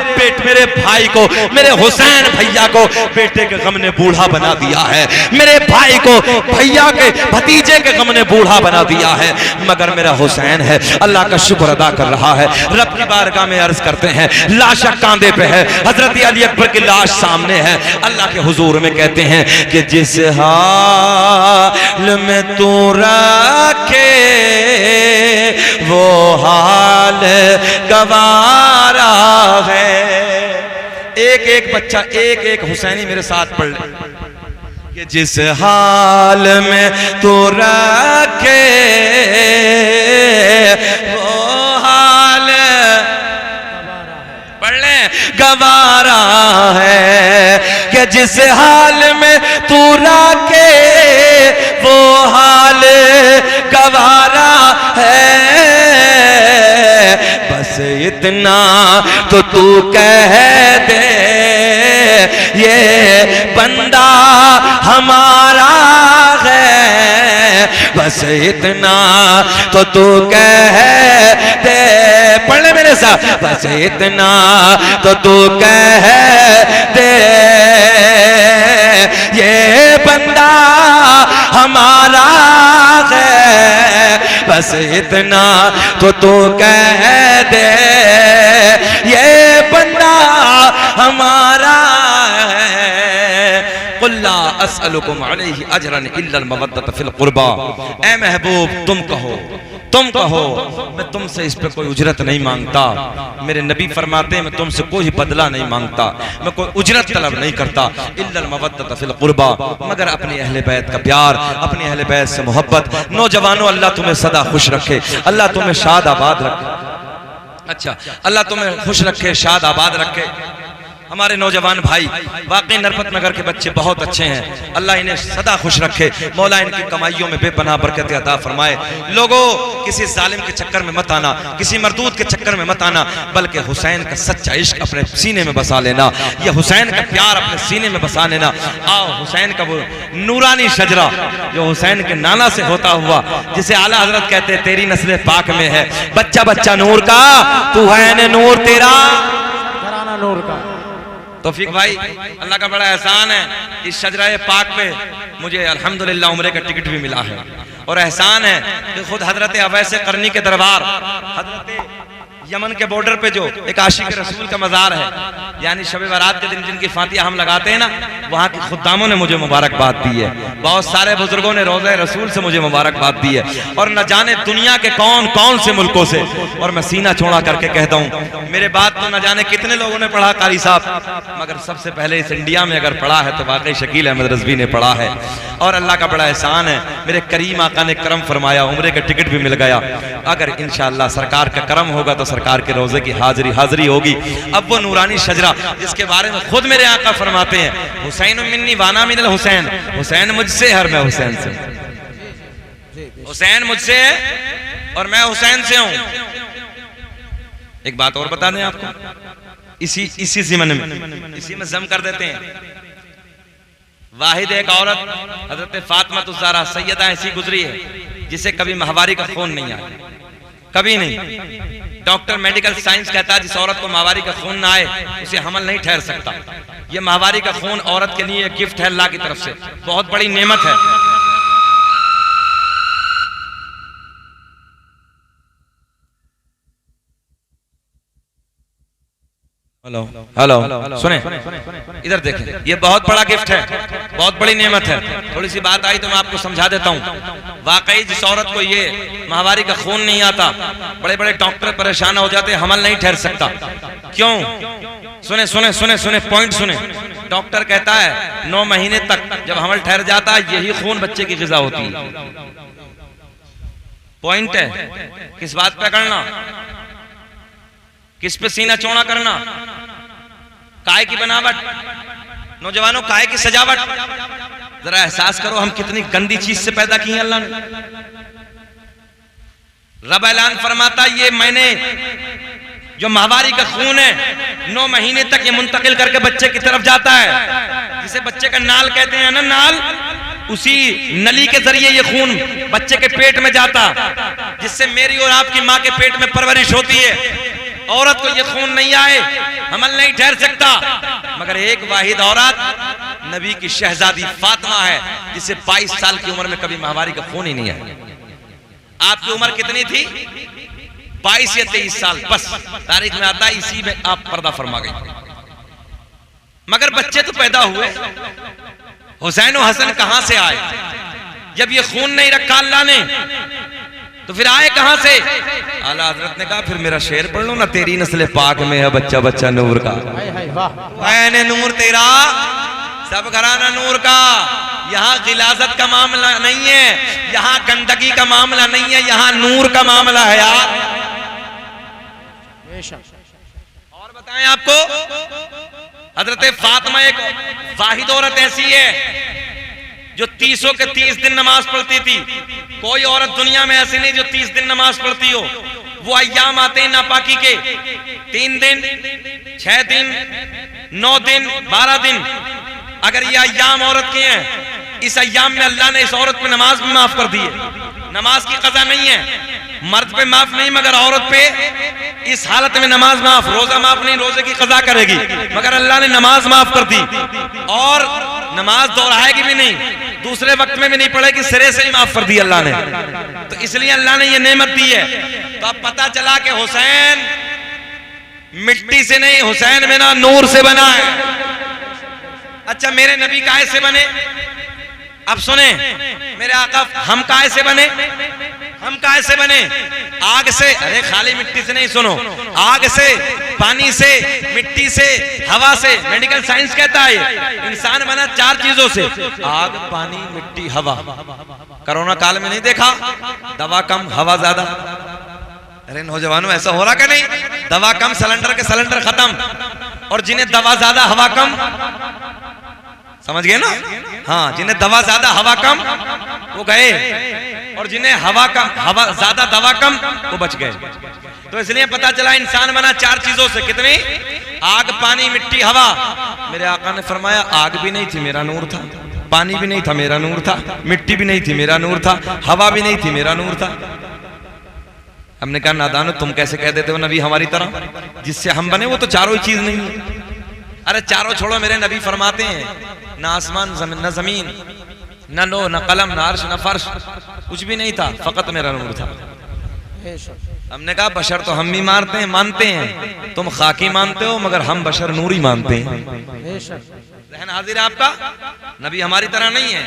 भाई को, मेरे हुसैन भैया को बेटे के गम ने बूढ़ा बना दिया है, मेरे भाई को भैया के भतीजे के गम ने बूढ़ा बना दिया है, मगर मेरा हुसैन है अल्लाह का शुक्र अदा कर रहा है। रब की बारगाह में अर्ज करते हैं, लाश कांधे पे है, हजरत अली अकबर की लाश सामने है, अल्लाह के हुजूर में कहते हैं कि जिस हाल में तू रखे वो हाल गवारा है। एक एक बच्चा, एक एक हुसैनी मेरे साथ पढ़ ले कि जिस हाल में तू रखे वो हाल पढ़ ले गवारा है, कि जिस हाल में तू रखे वो हाल गवारा है। बस इतना तो तू कह दे ये बंदा हमारा है, बस इतना तो तू कह दे, पढ़ ले मेरे साथ, बस इतना तो तू कह दे ये बंदा हमारा है, बस इतना तो तू कह दे ये बंदा हमारा है। कुल्ला अस्अलुकुम अलैहि अजरन इल्लल मवद्दत फिल कुर्बा। ऐ महबूब तुम कहो मैं तुमसे इस पे कोई उजरत नहीं मांगता। मेरे नबी फरमाते हैं मैं तुमसे कोई बदला नहीं मांगता, मैं कोई उजरत तलब नहीं करता। इल्लल मवद्दत फिल कुर्बा, मगर अपनी अहले बैत का प्यार, अपनी अहले बैत से मोहब्बत। नौजवानों, अल्लाह तुम्हें सदा खुश रखे, अल्लाह तुम्हें शाद आबाद रखे। अच्छा, अल्लाह तुम्हें खुश रखे, शाद आबाद रखे। हमारे नौजवान भाई वाकई नरपत नगर के बच्चे बहुत अच्छे हैं, अल्लाह इन्हें सदा खुश रखे, मौला इनकी कमाइयों में बेपनाह बरकत अता फरमाए। लोगों, किसी जालिम के चक्कर में मत आना, किसी मरदूद के चक्कर में मत आना, बल्कि हुसैन का सच्चा इश्क अपने सीने में बसा लेना, यह हुसैन का प्यार अपने सीने में बसा लेना। आओ, हुसैन का वो नूरानी शजरा जो हुसैन के नाना से होता हुआ, जिसे आला हजरत कहते हैं तेरी नस्ल पाक में है, बच्चा बच्चा नूर का, तू है नूर तेरा घराना नूर का। तौफीक भाई, अल्लाह का बड़ा एहसान है, इस शजराए पाक पे मुझे अल्हम्दुलिल्लाह उम्रे का टिकट भी मिला है, और एहसान है कि खुद हजरत अवैस करनी के दरबार, हजरत यमन के बॉर्डर पे जो एक आशिक रसूल का मज़ार है, यानी शब बारात के दिन जिनकी फातिया हम लगाते हैं ना, वहाँ के खुद्दामों ने मुझे मुबारकबाद दी है। बहुत सारे बुजुर्गों ने रोज़े रसूल से मुझे मुबारकबाद दी है, और न जाने दुनिया के कौन कौन से मुल्कों से। और मैं सीना चौड़ा करके कहता हूँ, मेरे बाद तो न जाने कितने लोगों ने पढ़ा कारी साहब, मगर सबसे पहले इस इंडिया में अगर पढ़ा है तो वाकई शकील अहमद रज़वी ने पढ़ा है। और अल्लाह का बड़ा एहसान है, मेरे करीम आका ने करम फरमाया, उम्रे का टिकट भी मिल गया। अगर इंशाअल्लाह सरकार का करम होगा तो सरकार के रोजे की हाजिरी होगी। अब वो नूरानी शजरा जिसके बारे में खुद मेरे आका फरमाते हैं, हुसैन मिन्नी वाना मिनल हुसैन, हुसैन मुझसे है और मैं हुसैन से, हुसैन मुझसे है और मैं हुसैन से हूं। एक बात और बता दें आपको, इसी ज़िमन में इसी में जम कर देते हैं। वाहिद एक औरत हजरत फातिमा ज़हरा सैयदा ऐसी गुजरी है जिसे कभी माहवारी का खून नहीं आया, कभी नहीं। डॉक्टर मेडिकल साइंस कहता है जिस औरत को माहवारी का खून ना आए उसे हमल नहीं ठहर सकता। ये माहवारी का खून औरत के लिए गिफ्ट है अल्लाह की तरफ से, बहुत बड़ी नेमत है। हेलो हेलो सुने, इधर देखें, ये बहुत बड़ा गिफ्ट है, बहुत बड़ी नेमत है। थोड़ी सी बात आई तो मैं आपको समझा देता हूँ। वाकई जिस औरत को ये माहवारी का खून नहीं आता, बड़े बड़े डॉक्टर परेशान हो जाते, हमल नहीं ठहर सकता। क्यों? सुने सुने सुने सुने पॉइंट सुने। डॉक्टर कहता है 9 महीने तक जब हमल ठहर जाता है यही खून बच्चे की ग़िज़ा होती है। पॉइंट है, किस बात पे करना, किस पे सीना चौड़ा करना, काय की बनावट, नौजवानों काय की सजावट। जरा एहसास करो हम कितनी गंदी चीज से पैदा की है अल्लाह ने। रब ऐलान फरमाता, ये मैंने जो माहवारी का खून है 9 महीने तक ये मुंतकिल करके बच्चे की तरफ जाता है, जिसे बच्चे का नाल कहते हैं ना, नाल, उसी नली के जरिए ये खून बच्चे के पेट में जाता, जिससे मेरी और आपकी माँ के पेट में परवरिश होती है। औरत को ये खून नहीं आए हमल नहीं ठहर सकता, मगर एक वाहिद औरत नबी की शहजादी फातिमा है जिसे 22 साल की उम्र में कभी माहवारी का खून ही नहीं आया। आपकी उम्र कितनी थी? 22 या 23 साल, बस तारीख में आता है, इसी में आप पर्दा फरमा गई। मगर बच्चे तो पैदा हुए, हुसैन और हसन कहां से आए? जब ये खून नहीं रखा अल्लाह ने तो फिर आए कहां से? आला हजरत ने कहा, फिर मेरा शेर पढ़ लो ना, तेरी नस्ल पाक में है बच्चा बच्चा नूर का, ऐने नूर तेरा सब घराना नूर का। यहाँ गिलाजत का मामला नहीं है, यहाँ गंदगी का मामला नहीं है, यहाँ नूर का मामला है यार। और बताएं आपको, हजरत फातिमा एक वाहिद औरत ऐसी है जो 30 के 30 दिन नमाज पढ़ती थी। कोई औरत दुनिया में ऐसी नहीं जो 30 दिन नमाज पढ़ती हो। वो अय्याम आते हैं नापाकी के, 3 दिन, 6 दिन, 9 दिन, 12 दिन। अगर ये अय्याम औरत के हैं, इस अय्याम में अल्लाह ने इस औरत पे नमाज भी माफ कर दी है। नमाज की कज़ा नहीं है, मर्द पे माफ नहीं, मगर औरत पे इस हालत में नमाज माफ, रोजा माफ नहीं, रोजे की कज़ा करेगी, मगर अल्लाह ने नमाज माफ कर दी। और नमाज दोहराएगी भी नहीं, दूसरे वक्त में भी नहीं पड़ेगी, सिरे से ही माफ कर दी अल्लाह ने। तो इसलिए अल्लाह ने ये नेमत दी है। तो अब पता चला कि हुसैन मिट्टी से नहीं, हुसैन में ना नूर से बना है। अच्छा, मेरे नबी काहे से बने? अब सुने मेरे आका, हम काहे से बने? हम काहे से बने? आग से। अरे खाली मिट्टी से नहीं, सुनो, आग से, पानी से, मिट्टी से, हवा से। मेडिकल साइंस कहता है इंसान बना 4 चीजों से, आग, पानी, मिट्टी, हवा। कोरोना काल में नहीं देखा, दवा कम हवा ज्यादा? अरे नौजवानों, ऐसा हो रहा क्या नहीं? दवा कम, सिलेंडर के सिलेंडर खत्म। और जिन्हें दवा ज्यादा हवा कम, समझ गए ना? हाँ, जिन्हें दवा ज्यादा हवा कम वो गए, और जिन्हें हवा कम, हवा ज्यादा दवा कम वो बच गए। तो इसलिए पता चला इंसान बना 4 चीजों से। कितनी? आग, पानी, मिट्टी, हवा। मेरे आका ने फरमाया, आग भी नहीं थी, मेरा नूर था। पानी भी नहीं था, मेरा नूर था। मिट्टी भी नहीं थी, मेरा नूर था। हवा भी नहीं थी, मेरा नूर था। हमने कहा, नादानो, तुम कैसे कह देते हो नबी हमारी तरह? जिससे हम बने वो तो चारों ही चीज नहीं है। अरे चारों छोड़ो, मेरे नबी फरमाते हैं ना आसमान न जमीन, न लो, न कलम, न अर्श, न फर्श, कुछ भी नहीं था, फकत मेरा नूर था। हमने कहा बशर तो हम भी मानते हैं, तुम खाकी मानते हो, मगर हम बशर नूरी मानते हैं। रहन हाजिर है आपका, नबी हमारी तरह नहीं है,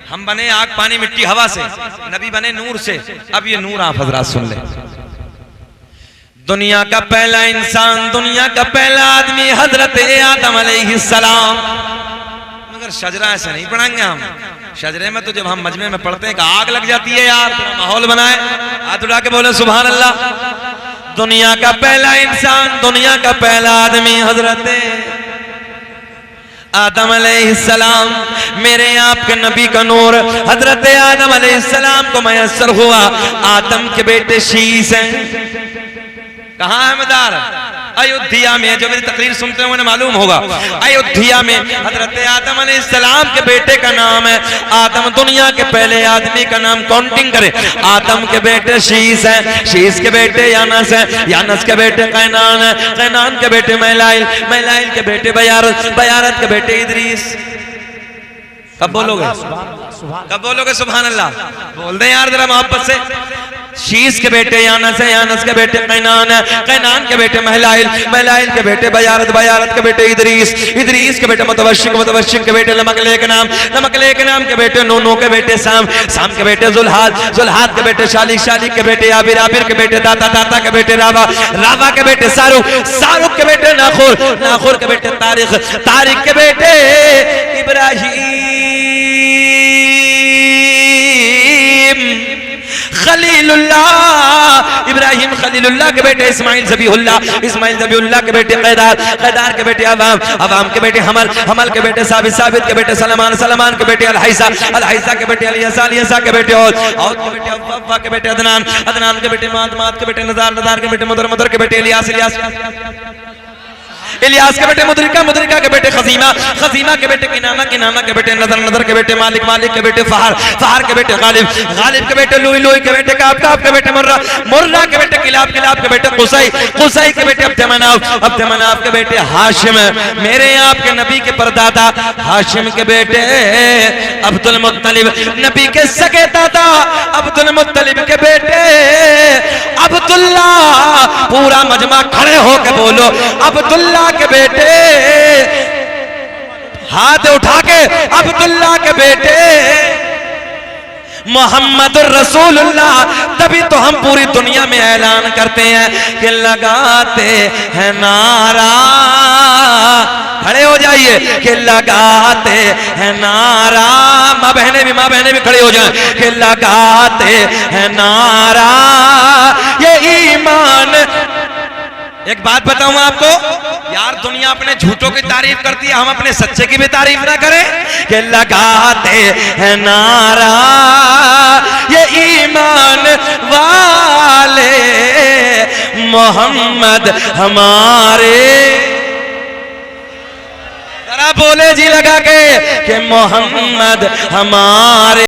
हम बने आग पानी मिट्टी हवा से, नबी बने नूर से। अब ये नूर आप हजरात सुन ले। दुनिया का पहला इंसान, दुनिया का पहला आदमी हजरत आदम अलैहिस्सलाम। मगर शजरा ऐसे नहीं पढ़ेंगे हम, शजरे में तो जब हम मजमे में पढ़ते हैं कि आग लग जाती है यार, माहौल बनाए, हाथ उठा के बोले सुभान अल्लाह। दुनिया का पहला इंसान, दुनिया का पहला आदमी हजरत आदम अलैहिस्सलाम, मेरे आपके नबी का नूर हजरत आदम अलैहिस्सलाम को मैसर हुआ। आदम के बेटे शीश हैं। कहाँ है मदार? अयोध्या में। जो मेरी तकरीर सुनते हैं उन्हें मालूम होगा, अयोध्या में हजरत आदम अलैहिस्सलाम के बेटे का नाम है आदम। दुनिया के पहले आदमी का नाम काउंटिंग करे। आदम के बेटे शीश हैं, शीश के बेटे यानस हैं, यानस के बेटे कैनान हैं, कैनान के बेटे मैलाइल, मैलाइल के बेटे बयारत, बयारत के बेटे इदरीस। कब बोलोगे? कब बोलोगे सुभान अल्लाह? बोल दें यार जरा मोहब्बत से। शीश के बेटे यानस है, यानस के बेटे कैनान है, कैनान के बेटे महलाइल, महलाइल के बेटे बयारत, बयारत के बेटे इदरीस, इदरीस के बेटे मुतवश्शिक, मुतवश्शिक के बेटे लमकले के नाम, लमकले के नाम के बेटे नूनो के बेटे साम, साम के बेटे जुल्हाद, जुल्हाद के बेटे शालिक, शालिक के बेटे आबिर, आबिर के बेटे दाता, दाता के बेटे रावा, रावा के बेटे सारुक, सारुक के बेटे नाखुर, नाखुर के बेटे तारिक, तारिक के बेटे इब्राहिम खलीलुल्लाह, इब्राहिम खलीलुल्लाह के बेटे इस्माइल ज़बीहुल्लाह, इस्माइल ज़बीहुल्लाह के बेटे कैदार, कैदार के बेटे अवाम, अवाम के बेटे हमल, हमल के बेटे साबित, साबित के बेटे सलमान, सलमान के बेटे अलहैसा, अलहैसा के बेटे अलियसा, अलियसा के बेटे औद के बेटे अव्वा के बेटे अदनान, अदनान के बेटे माद, माद के बेटे नज़ार, नज़ार के बेटे मुदर, मुदर के बेटे इलियास, इलियास, इलियास के बेटे मुदरिका, मुदरिका के बेटे खजीमा, खजीमा के बेटे किनाना, किनाना के बेटे नजर, नजर के बेटे मालिक, मालिक के बेटे फहार, फहार के बेटे गालिब, गालिब के बेटे लुई, लुई के बेटे काब, काब के बेटे मुर्रा, मुर्रा के बेटे किलाब, किलाब के बेटे कुसै, कुसै के बेटे अब्दमनाफ, अब्दमनाफ के बेटे हाशिम। मेरे आपके नबी के परदादा हाशिम के बेटे अब्दुल मुत्तलिब, नबी के सगे दादा अब्दुल मुत्तलिब के बेटे अब्दुल्ला। पूरा मजमा खड़े होकर बोलो अब्दुल्ला के बेटे, हाथ उठा के अब्दुल्ला के बेटे मोहम्मद रसूलुल्लाह। तभी तो हम पूरी दुनिया में ऐलान करते हैं कि लगाते हैं नारा, खड़े हो जाइए कि लगाते हैं नारा। माँ बहने भी खड़े हो जाएं कि लगाते हैं नारा ये ईमान। एक बात बताऊं आपको यार, दुनिया अपने झूठों की तारीफ करती है, हम अपने सच्चे की भी तारीफ ना करें कि लगाते हैं नारा ये ईमान वाले मोहम्मद हमारे। जरा बोले जी लगा के कि मोहम्मद हमारे।